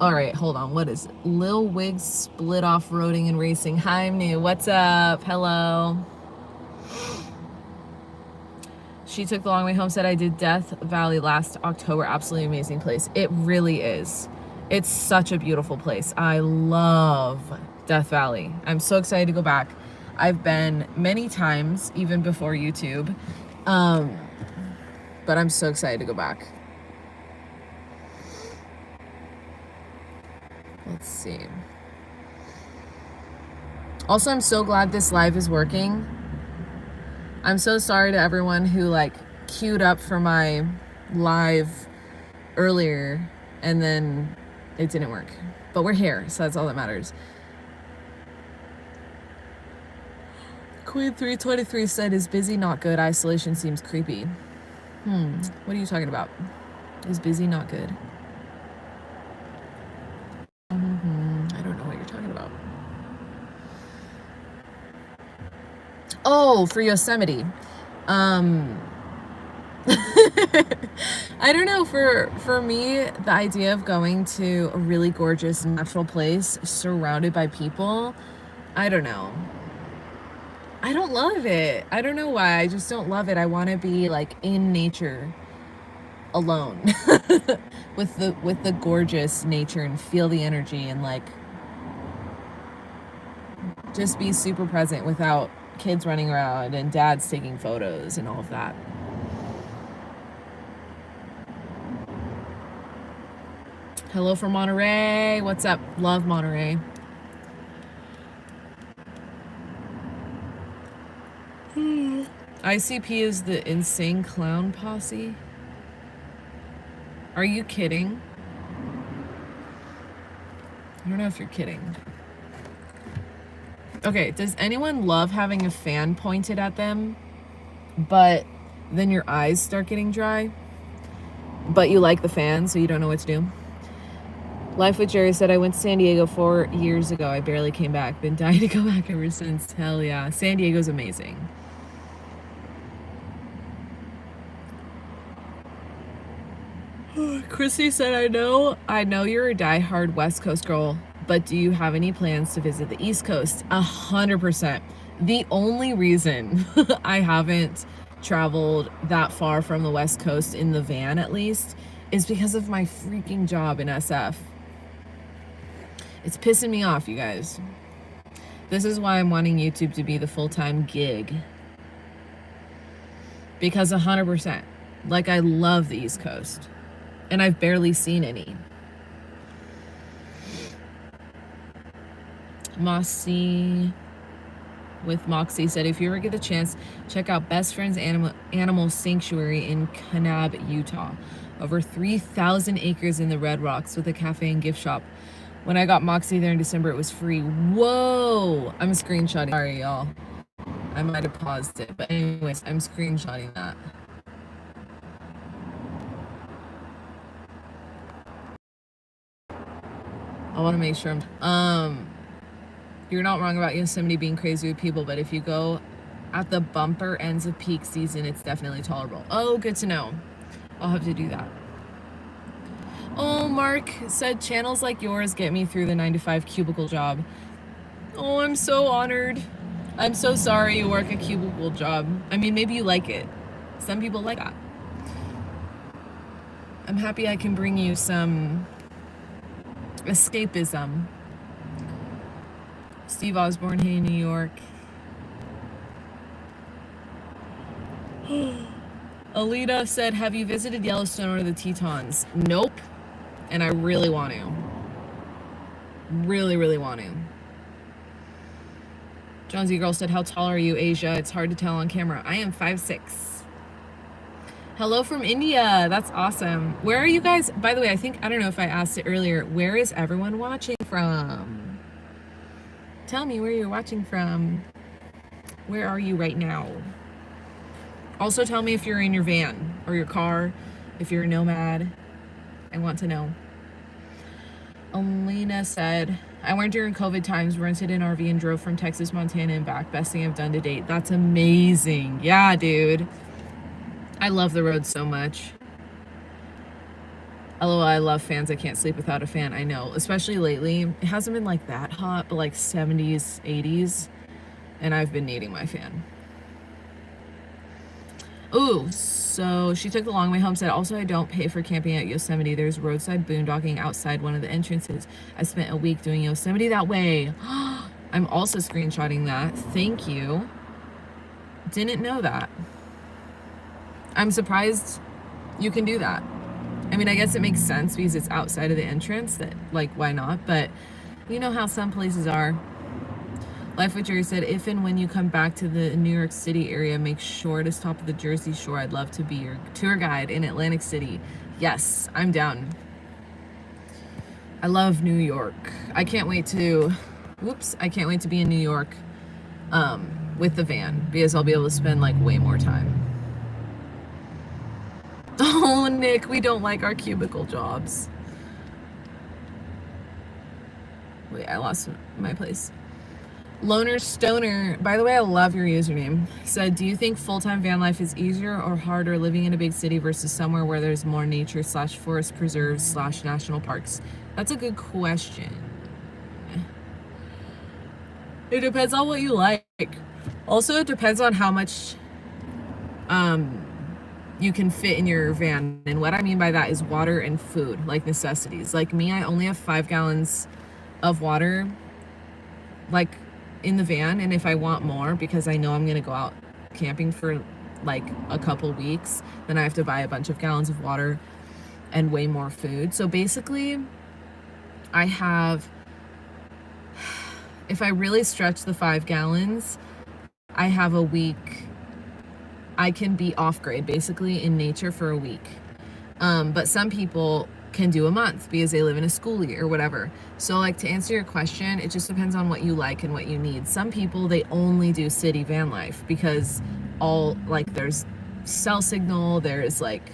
All right, hold on. What is it? Lil Wig split off roading and racing. Hi, I'm new. What's up? Hello. She took the long way home, said, I did Death Valley last October. Absolutely amazing place. It really is. It's such a beautiful place. I love Death Valley. I'm so excited to go back. I've been many times, even before YouTube. But I'm so excited to go back. Let's see. Also, I'm so glad this live is working. I'm so sorry to everyone who like queued up for my live earlier and then it didn't work. But we're here, so that's all that matters. Queen 323 said, is busy not good? Isolation seems creepy. What are you talking about? Is busy not good? I don't know what you're talking about. Oh, for Yosemite. I don't know, for me, the idea of going to a really gorgeous natural place surrounded by people, I don't know. I don't love it. I don't know why. I just don't love it. I want to be like in nature alone with the gorgeous nature and feel the energy and like just be super present without kids running around and dads taking photos and all of that. Hello from Monterey. What's up? Love Monterey. ICP is the insane clown posse. Are you kidding? I don't know if you're kidding. Okay, does anyone love having a fan pointed at them, but then your eyes start getting dry, but you like the fan, so you don't know what to do? Life with Jerry said, I went to San Diego 4 years ago. I barely came back. Been dying to go back ever since. Hell yeah. San Diego's amazing. Chrissy said, I know you're a diehard West Coast girl, but do you have any plans to visit the East Coast? 100%. The only reason I haven't traveled that far from the West Coast in the van, at least, is because of my freaking job in SF. It's pissing me off, you guys. This is why I'm wanting YouTube to be the full-time gig. Because 100%. Like, I love the East Coast. And I've barely seen any. Mossy with Moxie said, if you ever get the chance, check out Best Friends Animal Sanctuary in Kanab, Utah. Over 3,000 acres in the Red Rocks with a cafe and gift shop. When I got Moxie there in December, it was free. Whoa! I'm screenshotting. Sorry, y'all. I might have paused it. But anyways, I'm screenshotting that. I want to make sure you're not wrong about Yosemite being crazy with people, but if you go at the bumper ends of peak season, it's definitely tolerable. Oh, good to know. I'll have to do that. Oh, Mark said channels like yours get me through the 9-to-5 cubicle job. Oh, I'm so honored. I'm so sorry you work a cubicle job. I mean, maybe you like it. Some people like that. I'm happy I can bring you some escapism. Steve Osborne, hey, New York. Alita said, have you visited Yellowstone or the Tetons? Nope. And I really want to. Really, really want to. Jonesy Girl said, how tall are you, Asia? It's hard to tell on camera. I am 5'6". Hello from India. That's awesome. Where are you guys? By the way, I don't know if I asked it earlier. Where is everyone watching from? Tell me where you're watching from. Where are you right now? Also tell me if you're in your van or your car, if you're a nomad. I want to know. Alina said, I went during COVID times, rented an RV and drove from Texas, Montana and back. Best thing I've done to date. That's amazing. Yeah, dude. I love the road so much. LOL, I love fans. I can't sleep without a fan. I know, especially lately. It hasn't been like that hot, but like 70s, 80s. And I've been needing my fan. Ooh, so she took the long way home, said, also, I don't pay for camping at Yosemite. There's roadside boondocking outside one of the entrances. I spent a week doing Yosemite that way. I'm also screenshotting that. Thank you. Didn't know that. I'm surprised you can do that. I mean, I guess it makes sense because it's outside of the entrance. That, like, why not? But you know how some places are. Life with Jerry said, if and when you come back to the New York City area, make sure to stop at the Jersey Shore. I'd love to be your tour guide in Atlantic City. Yes, I'm down. I love New York. I can't wait to be in New York with the van because I'll be able to spend like way more time. Oh, Nick, we don't like our cubicle jobs. Wait, I lost my place. Loner Stoner, by the way, I love your username, said, do you think full-time van life is easier or harder living in a big city versus somewhere where there's more nature / forest preserves / national parks? That's a good question. It depends on what you like. Also, it depends on how much you can fit in your van. And what I mean by that is water and food, like necessities. Like me, I only have 5 gallons of water, like, in the van, and if I want more because I know I'm gonna go out camping for like a couple weeks, then I have to buy a bunch of gallons of water and way more food. So basically I have, if I really stretch the 5 gallons, I have a week. I can be off grid basically in nature for a week. But some people can do a month because they live in a schoolie or whatever. So like, to answer your question, it just depends on what you like and what you need. Some people, they only do city van life because there's cell signal, there's like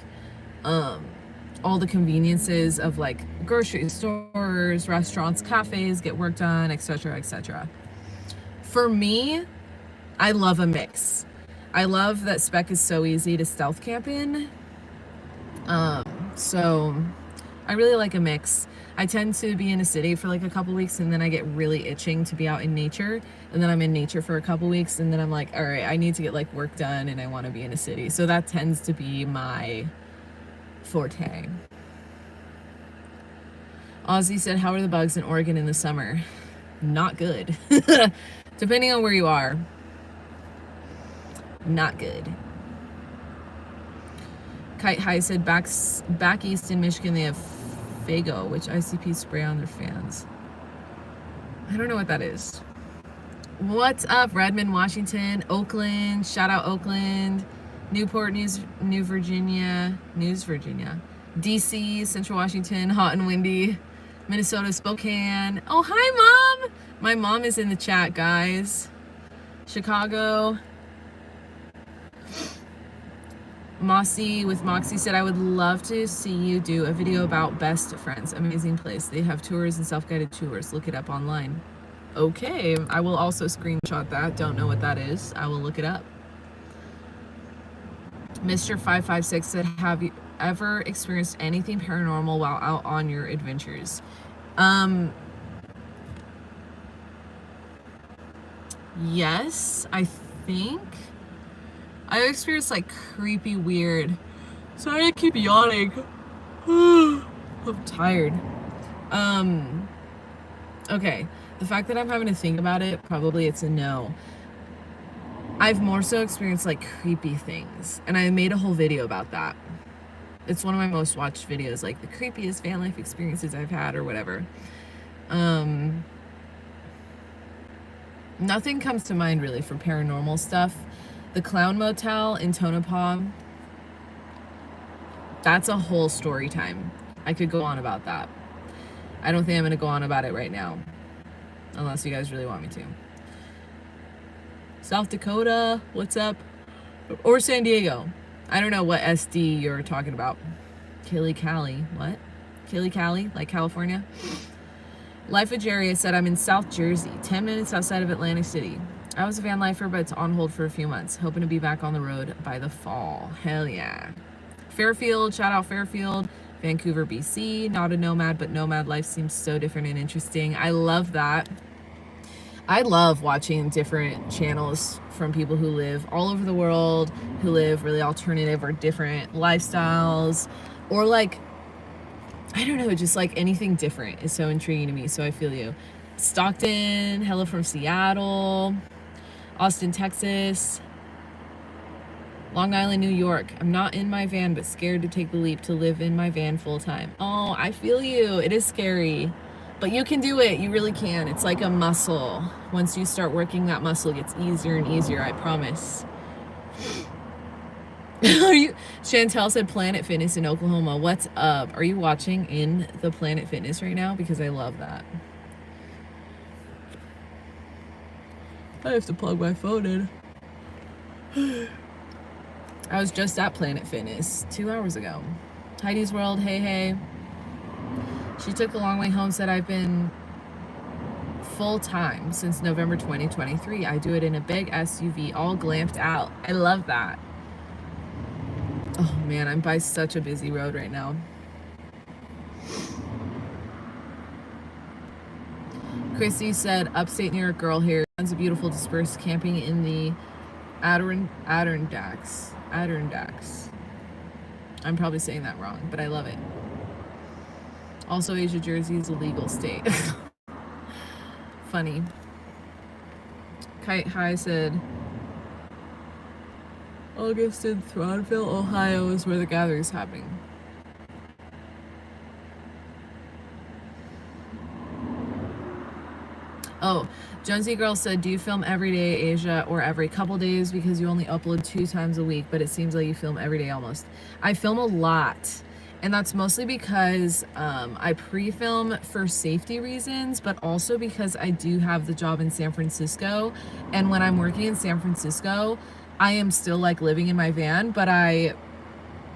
all the conveniences of like grocery stores, restaurants, cafes, get work done, etc., etc. For me, I love a mix. I love that Spec is so easy to stealth camp in. So I really like a mix. I tend to be in a city for like a couple weeks and then I get really itching to be out in nature, and then I'm in nature for a couple weeks and then I'm like, all right, I need to get like work done and I want to be in a city. So that tends to be my forte. Ozzy said, how are the bugs in Oregon in the summer? Not good. Depending on where you are. Not good. Kite High said, back east in Michigan, they have Fago, which ICP spray on their fans. I don't know what that is. What's up, Redmond, Washington, Oakland, shout out Oakland, Newport, New Virginia, DC, Central Washington, hot and windy, Minnesota, Spokane. Oh, hi, Mom. My mom is in the chat, guys. Chicago. Mossy with Moxie said, I would love to see you do a video about Best Friends. Amazing place. They have tours and self-guided tours. Look it up online. Okay, I will also screenshot that. Don't know what that is. I will look it up. Mr. 556 said, have you ever experienced anything paranormal while out on your adventures? Yes, I think. I experienced like creepy, weird. Sorry, I keep yawning. I'm tired. Okay. The fact that I'm having to think about it, probably it's a no. I've more so experienced like creepy things, and I made a whole video about that. It's one of my most watched videos, like the creepiest van life experiences I've had or whatever. Nothing comes to mind really for paranormal stuff. The Clown Motel in Tonopah, that's a whole story time. I could go on about that. I don't think I'm going to go on about it right now, unless you guys really want me to. South Dakota, what's up? Or San Diego. I don't know what SD you're talking about. Killy Cali, what? Killy Cali, like California? Life of Jerry said, I'm in South Jersey, 10 minutes outside of Atlantic City. I was a van lifer, but it's on hold for a few months. Hoping to be back on the road by the fall. Hell yeah. Fairfield, shout out Fairfield. Vancouver, BC. Not a nomad, but nomad life seems so different and interesting. I love that. I love watching different channels from people who live all over the world, who live really alternative or different lifestyles, or like, I don't know, just like anything different is so intriguing to me. So I feel you. Stockton, hello from Seattle. Austin, Texas. Long Island, New York. I'm not in my van, but scared to take the leap to live in my van full time. Oh, I feel you. It is scary. But you can do it. You really can. It's like a muscle. Once you start working that muscle, it gets easier and easier, I promise. Chantel said Planet Fitness in Oklahoma. What's up? Are you watching in the Planet Fitness right now? Because I love that. I have to plug my phone in. I was just at Planet Fitness 2 hours ago. Heidi's World, hey. She took the long way home, said I've been full-time since November 2023. I do it in a big SUV, all glamped out. I love that. Oh man, I'm by such a busy road right now. Chrissy said, upstate New York girl here. Tons of beautiful dispersed camping in the Adirondacks. I'm probably saying that wrong, but I love it. Also, Asia, Jersey is a legal state. Funny. Kite High said, August in Thronville, Ohio is where the gathering is happening. Oh, Jonesy Girl said, do you film every day, Asia, or every couple days? Because you only upload 2 times a week, but it seems like you film every day almost. I film a lot, and that's mostly because I pre-film for safety reasons, but also because I do have the job in San Francisco, and when I'm working in San Francisco, I am still like living in my van, but I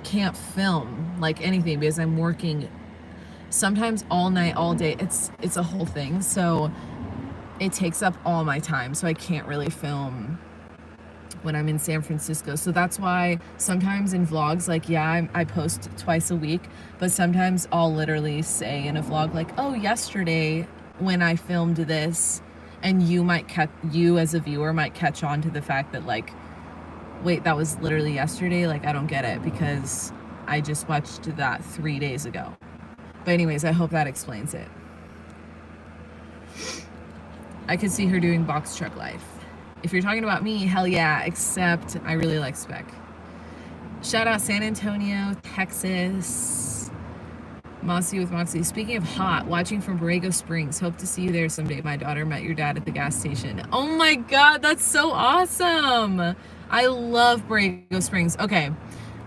can't film like anything because I'm working sometimes all night, all day. It's a whole thing, so it takes up all my time, so I can't really film when I'm in San Francisco. So that's why sometimes in vlogs, like, yeah, I post twice a week, but sometimes I'll literally say in a vlog, like, oh, yesterday when I filmed this, and you as a viewer might catch on to the fact that, like, wait, that was literally yesterday. Like, I don't get it because I just watched that 3 days ago. But anyways, I hope that explains it. I could see her doing box truck life. If you're talking about me, hell yeah, except I really like Spec. Shout out San Antonio, Texas. Mossy with Moxie. Speaking of hot, watching from Borrego Springs. Hope to see you there someday. My daughter met your dad at the gas station. Oh my God, that's so awesome. I love Borrego Springs. Okay,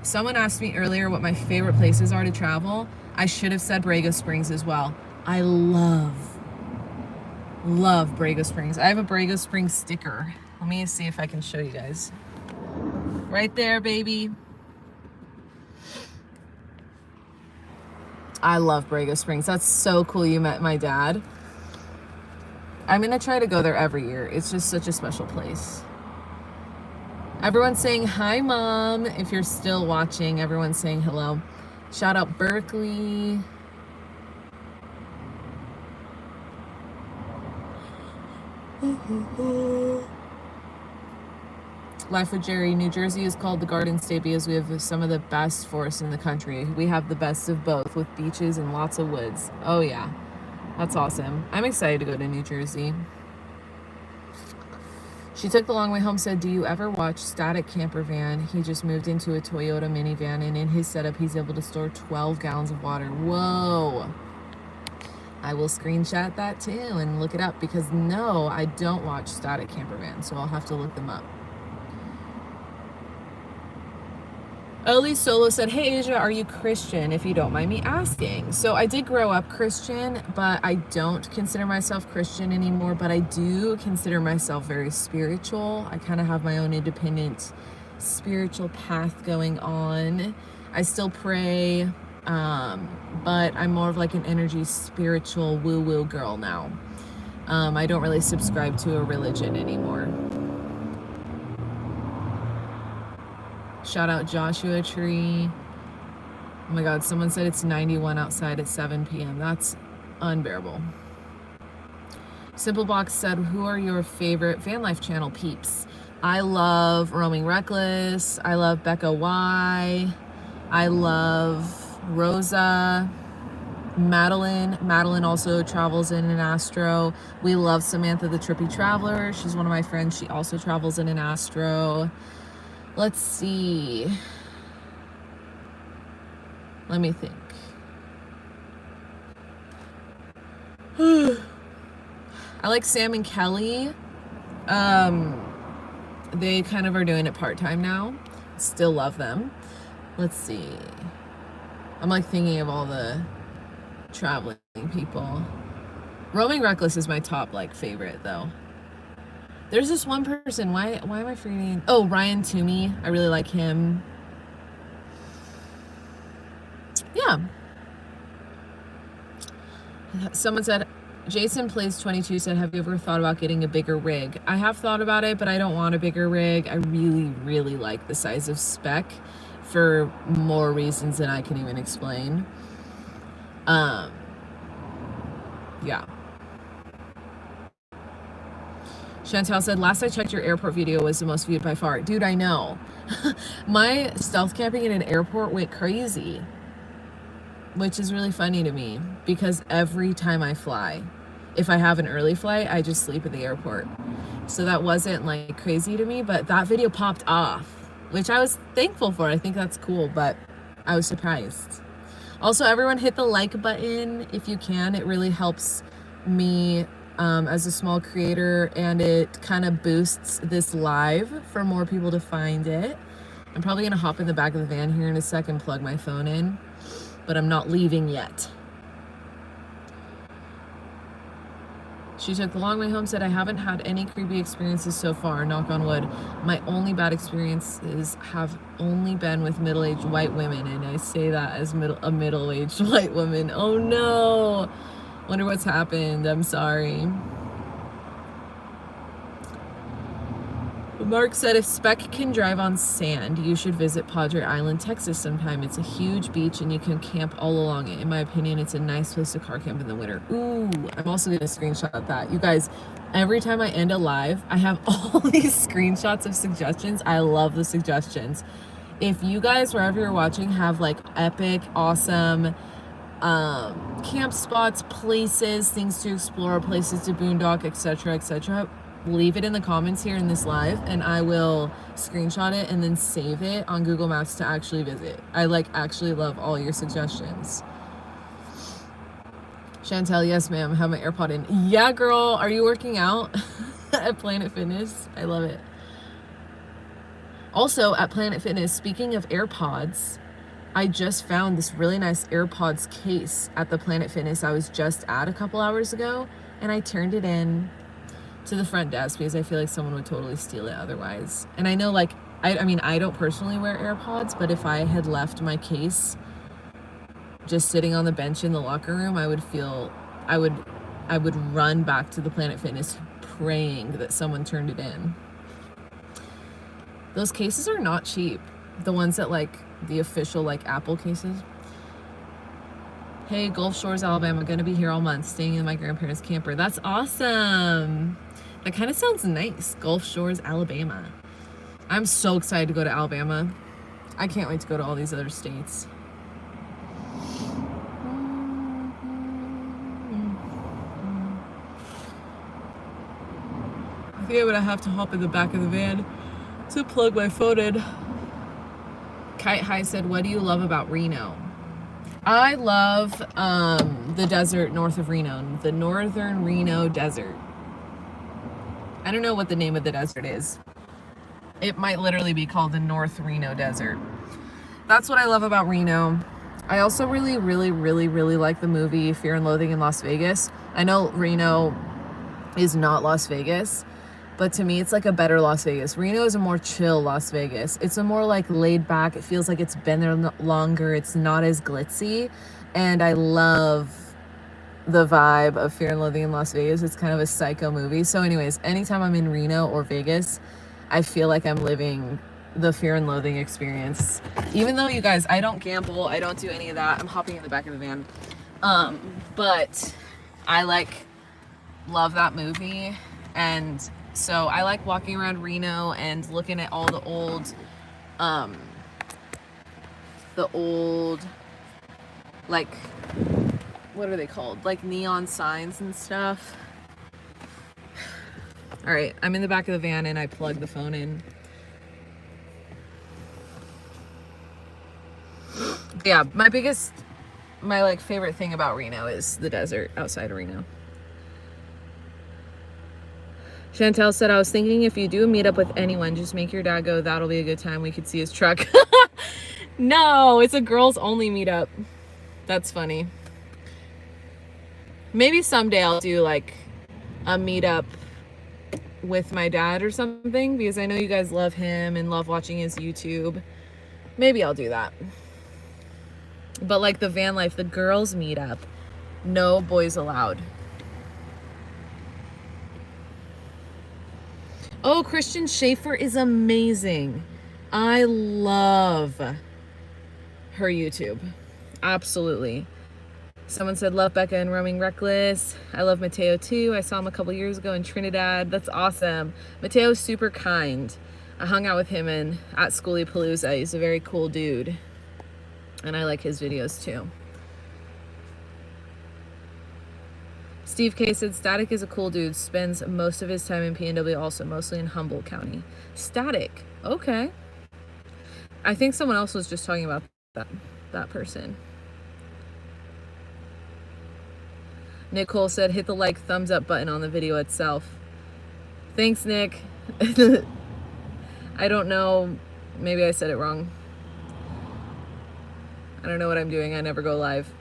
someone asked me earlier what my favorite places are to travel. I should have said Borrego Springs as well. I love Borrego Springs. I have a Borrego Springs sticker. Let me see if I can show you guys. Right there, baby. I love Borrego Springs. That's so cool you met my dad. I'm going to try to go there every year. It's just such a special place. Everyone's saying hi, Mom. If you're still watching, everyone's saying hello. Shout out Berkeley. Life with Jerry. New Jersey is called the Garden State because we have some of the best forests in the country. We have the best of both with beaches and lots of woods. Oh yeah, that's awesome. I'm excited to go to New Jersey. She took the long way home, said, do you ever watch Static Camper Van? He just moved into a Toyota minivan, and in his setup, he's able to store 12 gallons of water. Whoa. I will screenshot that too and look it up because no, I don't watch Static Camper Van, so I'll have to look them up. Ellie Solo said, hey Asia, are you Christian, if you don't mind me asking? So I did grow up Christian, but I don't consider myself Christian anymore, but I do consider myself very spiritual. I kind of have my own independent spiritual path going on. I still pray, but I'm more of like an energy spiritual woo-woo girl now. I don't really subscribe to a religion anymore. Shout out Joshua Tree. Oh my God, someone said it's 91 outside at 7 p.m. That's unbearable. Simplebox said, who are your favorite van life channel peeps? I love Roaming Reckless. I love Becca Y. I love Rosa. Madeline also travels in an Astro. We love Samantha the Trippy Traveler. She's one of my friends. She also travels in an Astro. Let's see. Let me think. I like Sam and Kelly. They kind of are doing it part-time now. Still love them. Let's see. I'm like thinking of all the traveling people. Roaming Reckless is my top like favorite though. There's this one person. Why am I forgetting? Oh, Ryan Toomey. I really like him. Yeah. Someone said, Jason Plays 22 said, have you ever thought about getting a bigger rig? I have thought about it, but I don't want a bigger rig. I really, really like the size of Spec for more reasons than I can even explain. Yeah. Chantal said, last I checked, your airport video was the most viewed by far. Dude, I know. My stealth camping in an airport went crazy, which is really funny to me because every time I fly, if I have an early flight, I just sleep at the airport. So that wasn't like crazy to me, but that video popped off, which I was thankful for. I think that's cool, but I was surprised. Also, everyone hit the like button if you can. It really helps me as a small creator, and it kind of boosts this live for more people to find it. I'm probably gonna hop in the back of the van here in a second, plug my phone in, but I'm not leaving yet. She took the long way home, said, I haven't had any creepy experiences so far, knock on wood. My only bad experiences have only been with middle-aged white women, and I say that as a middle-aged white woman. Oh no! Wonder what's happened. I'm sorry. Mark said, if Spec can drive on sand, you should visit Padre Island, Texas sometime. It's a huge beach and you can camp all along it. In my opinion, it's a nice place to car camp in the winter. Ooh, I'm also going to screenshot that. You guys, every time I end a live, I have all these screenshots of suggestions. I love the suggestions. If you guys, wherever you're watching, have like epic, awesome camp spots, places, things to explore, places to boondock, etc., etc., leave it in the comments here in this live, and I will screenshot it and then save it on Google Maps to actually visit. I actually love all your suggestions. Chantel, yes ma'am, have my AirPod in. Yeah girl, are you working out at Planet Fitness? I love it. Also at Planet Fitness, speaking of AirPods, I just found this really nice AirPods case at the Planet Fitness I was just at a couple hours ago, and I turned it in to the front desk because I feel like someone would totally steal it otherwise. And I know, like, I mean, I don't personally wear AirPods, but if I had left my case just sitting on the bench in the locker room, I would run back to the Planet Fitness praying that someone turned it in. Those cases are not cheap. The ones that, like, the official, like, Apple cases. Hey, Gulf Shores, Alabama, gonna be here all month, staying in my grandparents' camper. That's awesome. That kind of sounds nice. Gulf Shores, Alabama. I'm so excited to go to Alabama. I can't wait to go to all these other states. I think I'm gonna have to hop in the back of the van to plug my phone in. Kite High said, what do you love about Reno? I love the desert north of Reno, the northern Reno desert. I don't know what the name of the desert is. It might literally be called the North Reno Desert. That's what I love about Reno. I also really, really, really, really like the movie Fear and Loathing in Las Vegas. I know Reno is not Las Vegas, but to me, it's like a better Las Vegas. Reno is a more chill Las Vegas. It's a more like laid back. It feels like it's been there longer. It's not as glitzy. And I love the vibe of Fear and Loathing in Las Vegas. It's kind of a psycho movie. So anyways, anytime I'm in Reno or Vegas, I feel like I'm living the Fear and Loathing experience. Even though, you guys, I don't gamble. I don't do any of that. I'm hopping in the back of the van. But I love that movie. And so I like walking around Reno and looking at all the old, like, what are they called? Like neon signs and stuff. All right, I'm in the back of the van and I plug the phone in. Yeah, my favorite thing about Reno is the desert outside of Reno. Chantel said, I was thinking if you do a meetup with anyone, just make your dad go. That'll be a good time. We could see his truck. No, it's a girls only meetup. That's funny. Maybe someday I'll do like a meetup with my dad or something, because I know you guys love him and love watching his YouTube. Maybe I'll do that. But like the van life, the girls meetup, no boys allowed. Oh, Christian Schaefer is amazing. I love her YouTube. Absolutely. Someone said, love Becca and Roaming Reckless. I love Mateo too. I saw him a couple years ago in Trinidad. That's awesome. Mateo's super kind. I hung out with him at Schoolie Palooza. He's a very cool dude. And I like his videos too. Steve K said, Static is a cool dude. Spends most of his time in PNW, also mostly in Humboldt County. Static. Okay. I think someone else was just talking about that person. Nicole said, hit the like thumbs up button on the video itself. Thanks, Nick. I don't know. Maybe I said it wrong. I don't know what I'm doing. I never go live.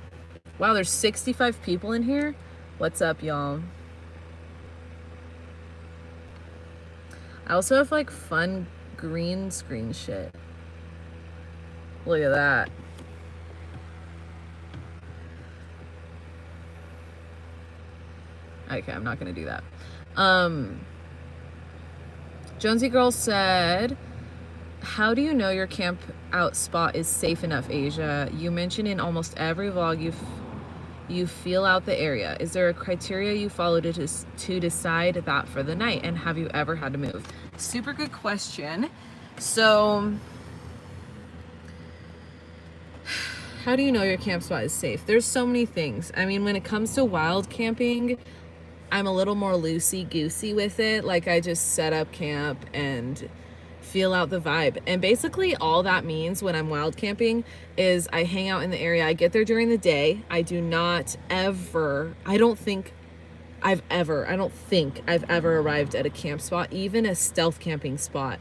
Wow, there's 65 people in here. What's up, y'all? I also have like fun green screen shit. Look at that. Okay, I'm not gonna do that. Jonesy Girl said, how do you know your camp out spot is safe enough, Asia? You mention in almost every vlog you feel out the area. Is there a criteria you follow to decide that for the night? And have you ever had to move? Super good question. So how do you know your camp spot is safe? There's so many things. I mean, when it comes to wild camping, I'm a little more loosey-goosey with it. Like, I just set up camp and feel out the vibe. And basically all that means when I'm wild camping is I hang out in the area. I get there during the day. I do not ever, I don't think I've ever arrived at a camp spot, even a stealth camping spot,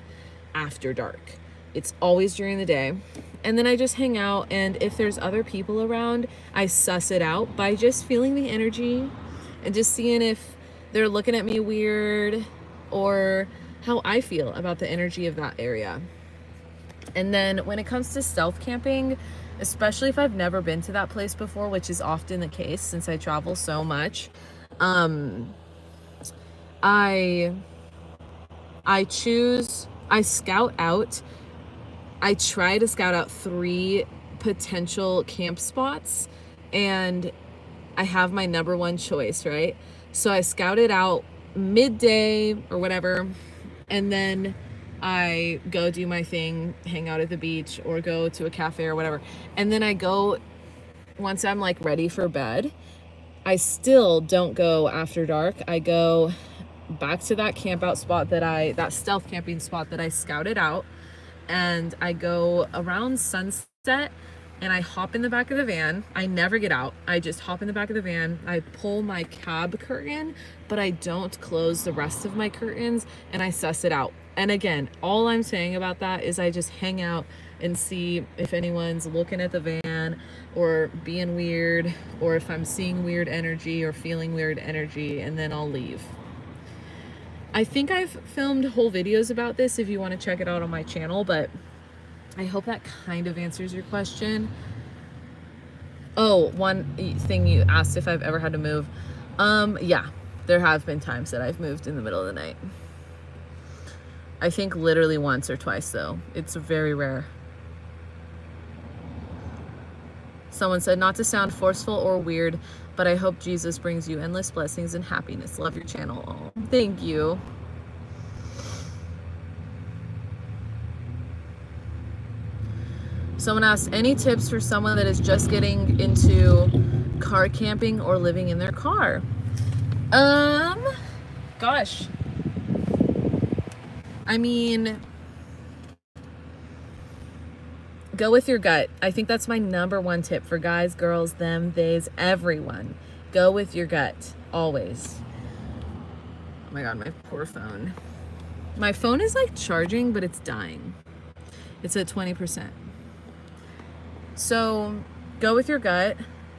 after dark. It's always during the day. And then I just hang out, and if there's other people around, I suss it out by just feeling the energy and just seeing if they're looking at me weird or how I feel about the energy of that area. And then when it comes to stealth camping, especially if I've never been to that place before, which is often the case since I travel so much, I scout out, I try to scout out 3 potential camp spots, and I have my number one choice, right? So I scout it out midday or whatever, and then I go do my thing, hang out at the beach or go to a cafe or whatever. And then I go, once I'm like ready for bed, I still don't go after dark. I go back to that camp out spot that stealth camping spot that I scouted out, and I go around sunset and I hop in the back of the van. I never get out. I just hop in the back of the van. I pull my cab curtain, but I don't close the rest of my curtains, and I suss it out. And again, all I'm saying about that is I just hang out and see if anyone's looking at the van or being weird, or if I'm seeing weird energy or feeling weird energy, and then I'll leave. I think I've filmed whole videos about this if you want to check it out on my channel, but I hope that kind of answers your question. Oh, one thing you asked if I've ever had to move. Yeah, there have been times that I've moved in the middle of the night. I think literally once or twice though. It's very rare. Someone said, not to sound forceful or weird, but I hope Jesus brings you endless blessings and happiness. Love your channel. Oh, thank you. Someone asked, any tips for someone that is just getting into car camping or living in their car? Gosh. I mean, go with your gut. I think that's my number one tip for guys, girls, them, theys, everyone. Go with your gut, always. Oh my God, my poor phone. My phone is like charging, but it's dying. It's at 20%. So go with your gut.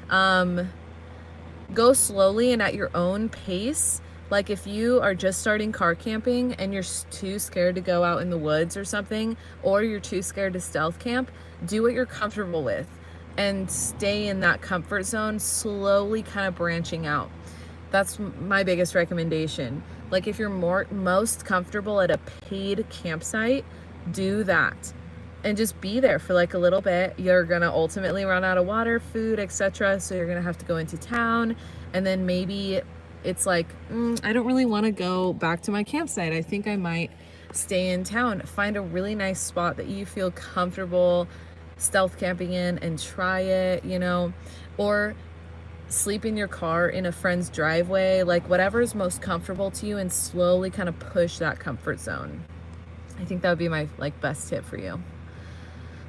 Go slowly and at your own pace. Like if you are just starting car camping and you're too scared to go out in the woods or something, or you're too scared to stealth camp, do what you're comfortable with and stay in that comfort zone, slowly kind of branching out. That's my biggest recommendation. Like if you're most comfortable at a paid campsite, do that. And just be there for like a little bit. You're gonna ultimately run out of water, food, etc. So you're gonna have to go into town, and then maybe it's like, I don't really want to go back to my campsite. I think I might stay in town. Find a really nice spot that you feel comfortable stealth camping in and try it, you know, or sleep in your car in a friend's driveway, like whatever is most comfortable to you, and slowly kind of push that comfort zone. I think that would be my like best tip for you.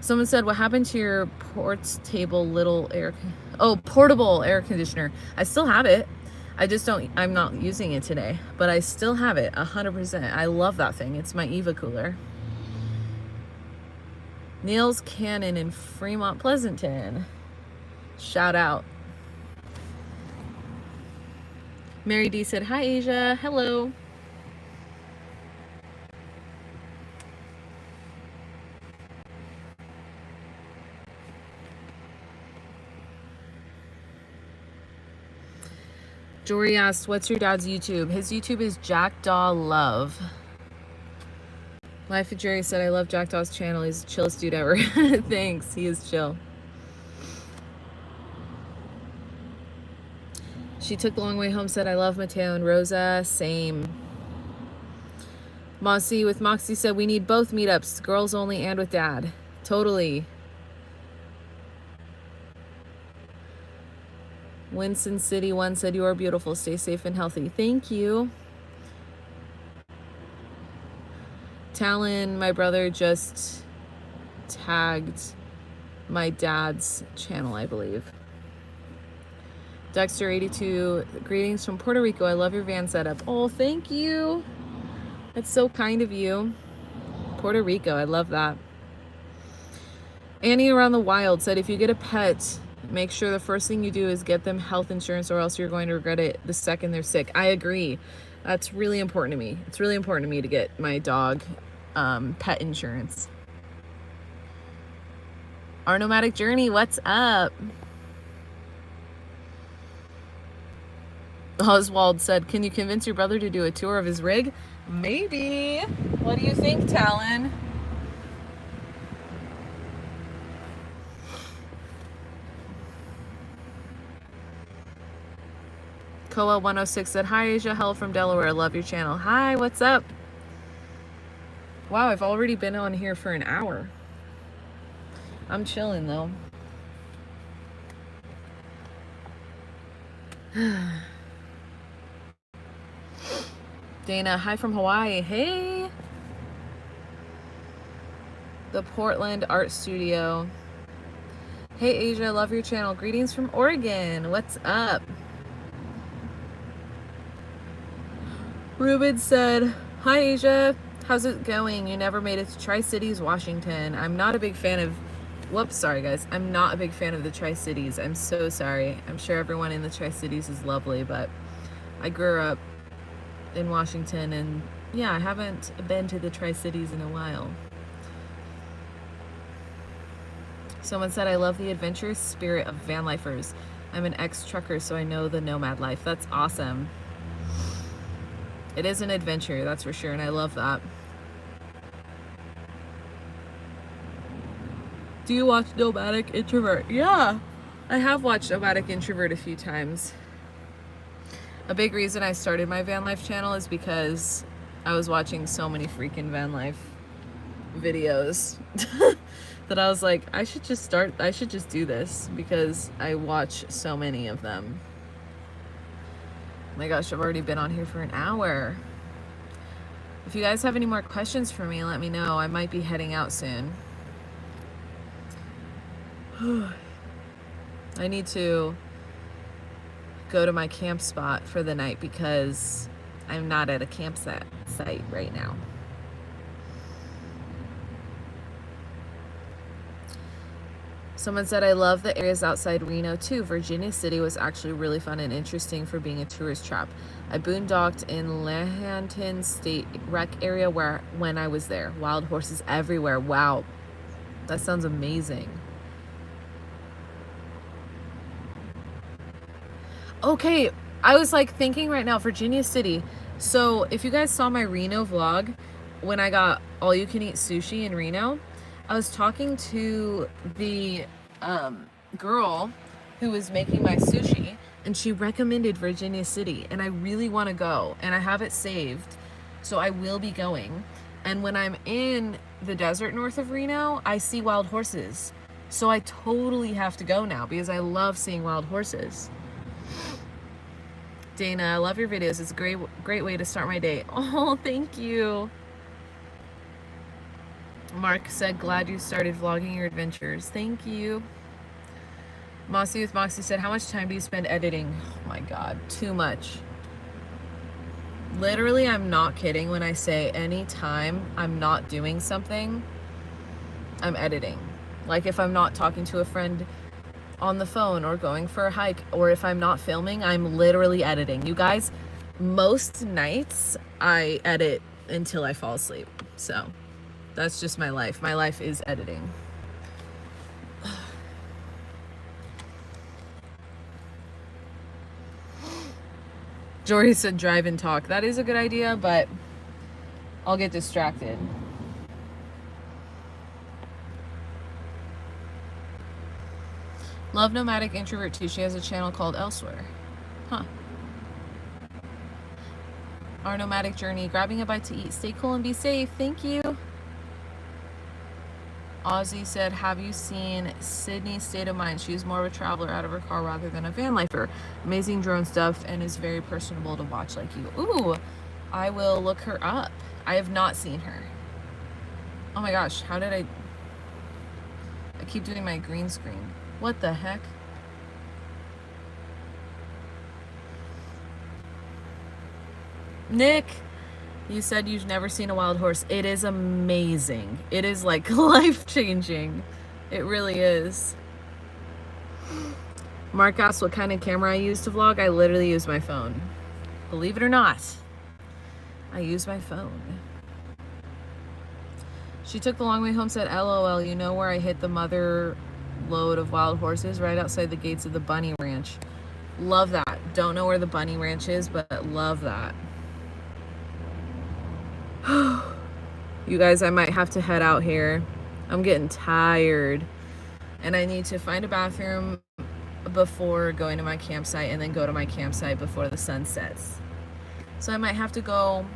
Someone said, what happened to your portable air conditioner? I still have it. I'm not using it today, but I still have it 100%. I love that thing. It's my Eva cooler. Neil's Cannon in Fremont Pleasanton. Shout out. Mary D said, hi Asia, hello. Jory asked, what's your dad's YouTube? His YouTube is Jackdaw Love. Life of Jerry said, I love Jackdaw's channel. He's the chillest dude ever. Thanks, he is chill. She took the long way home, said, I love Mateo and Rosa. Same. Mossy with Moxie said, we need both meetups, girls only and with dad. Totally. Winston City One said, you are beautiful. Stay safe and healthy. Thank you. Talon, my brother, just tagged my dad's channel, I believe. Dexter82, greetings from Puerto Rico. I love your van setup. Oh, thank you. That's so kind of you. Puerto Rico, I love that. Annie Around the Wild said, if you get a pet, make sure the first thing you do is get them health insurance, or else you're going to regret it the second they're sick. I agree. That's really important to me. It's really important to me to get my dog pet insurance. Our Nomadic Journey, what's up? Oswald said, can you convince your brother to do a tour of his rig? Maybe. What do you think, Talon? Koa 106 said, hi, Asia Hell from Delaware. Love your channel. Hi, what's up? Wow, I've already been on here for an hour. I'm chilling though. Dana, hi from Hawaii. Hey. The Portland Art Studio. Hey Asia, love your channel. Greetings from Oregon. What's up? Ruben said, hi Asia, how's it going? You never made it to Tri-Cities, Washington. I'm not a big fan of, whoops, sorry guys. I'm not a big fan of the Tri-Cities. I'm so sorry. I'm sure everyone in the Tri-Cities is lovely, but I grew up in Washington, and yeah, I haven't been to the Tri-Cities in a while. Someone said, I love the adventurous spirit of van lifers. I'm an ex-trucker, so I know the nomad life. That's awesome. It is an adventure, that's for sure, and I love that. Do you watch Nomadic Introvert? Yeah, I have watched Nomadic Introvert a few times. A big reason I started my van life channel is because I was watching so many freaking van life videos that I was like, I should just do this because I watch so many of them. My gosh, I've already been on here for an hour. If you guys have any more questions for me, let me know. I might be heading out soon. I need to go to my camp spot for the night because I'm not at a campsite right now. Someone said, I love the areas outside Reno too. Virginia City was actually really fun and interesting for being a tourist trap. I boondocked in Lehanton State Rec area when I was there. Wild horses everywhere. Wow, that sounds amazing. Okay, I was like thinking right now, Virginia City. So if you guys saw my Reno vlog, when I got all you can eat sushi in Reno, I was talking to the girl who was making my sushi, and she recommended Virginia City, and I really want to go, and I have it saved, so I will be going. And when I'm in the desert north of Reno, I see wild horses, so I totally have to go now because I love seeing wild horses. Dana, I love your videos. It's a great way to start my day. Oh, thank you. Mark said, glad you started vlogging your adventures. Thank you. Mossy with Moxie said, how much time do you spend editing? Oh my God, too much. Literally, I'm not kidding when I say any time I'm not doing something, I'm editing. Like if I'm not talking to a friend on the phone or going for a hike, or if I'm not filming, I'm literally editing. You guys, most nights I edit until I fall asleep. So that's just my life. My life is editing. Jory said drive and talk. That is a good idea, but I'll get distracted. Love Nomadic Introvert too. She has a channel called Elsewhere. Huh. Our Nomadic Journey. Grabbing a bite to eat. Stay cool and be safe. Thank you. Ozzy said, have you seen Sydney's state of mind? She's more of a traveler out of her car rather than a van lifer. Amazing drone stuff and is very personable to watch like you. Ooh, I will look her up. I have not seen her. Oh my gosh, how did I keep doing my green screen. What the heck? Nick, you said you've never seen a wild horse. It is amazing. It is like life-changing. It really is. Mark asked what kind of camera I use to vlog. I literally use my phone. Believe it or not, I use my phone. She took the long way home, said, LOL, you know where I hit the mother load of wild horses? Right outside the gates of the Bunny Ranch. Love that. Don't know where the Bunny Ranch is, but love that. You guys, I might have to head out here. I'm getting tired. And I need to find a bathroom before going to my campsite and then go to my campsite before the sun sets. So I might have to go.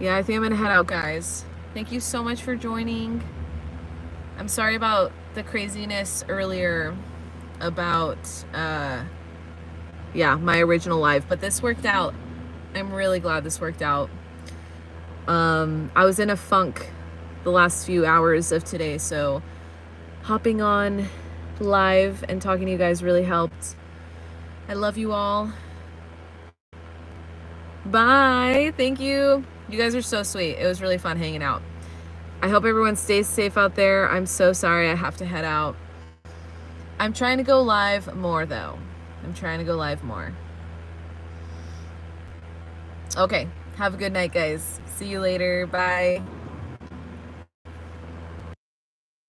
Yeah, I think I'm gonna head out, guys. Thank you so much for joining. I'm sorry about the craziness earlier about yeah, my original live, but this worked out. I'm really glad this worked out. I was in a funk the last few hours of today, so hopping on live and talking to you guys really helped. I love you all. Bye. Thank you. You guys are so sweet. It was really fun hanging out. I hope everyone stays safe out there. I'm so sorry I have to head out. I'm trying to go live more, though. I'm trying to go live more. Okay. Have a good night, guys. See you later. Bye.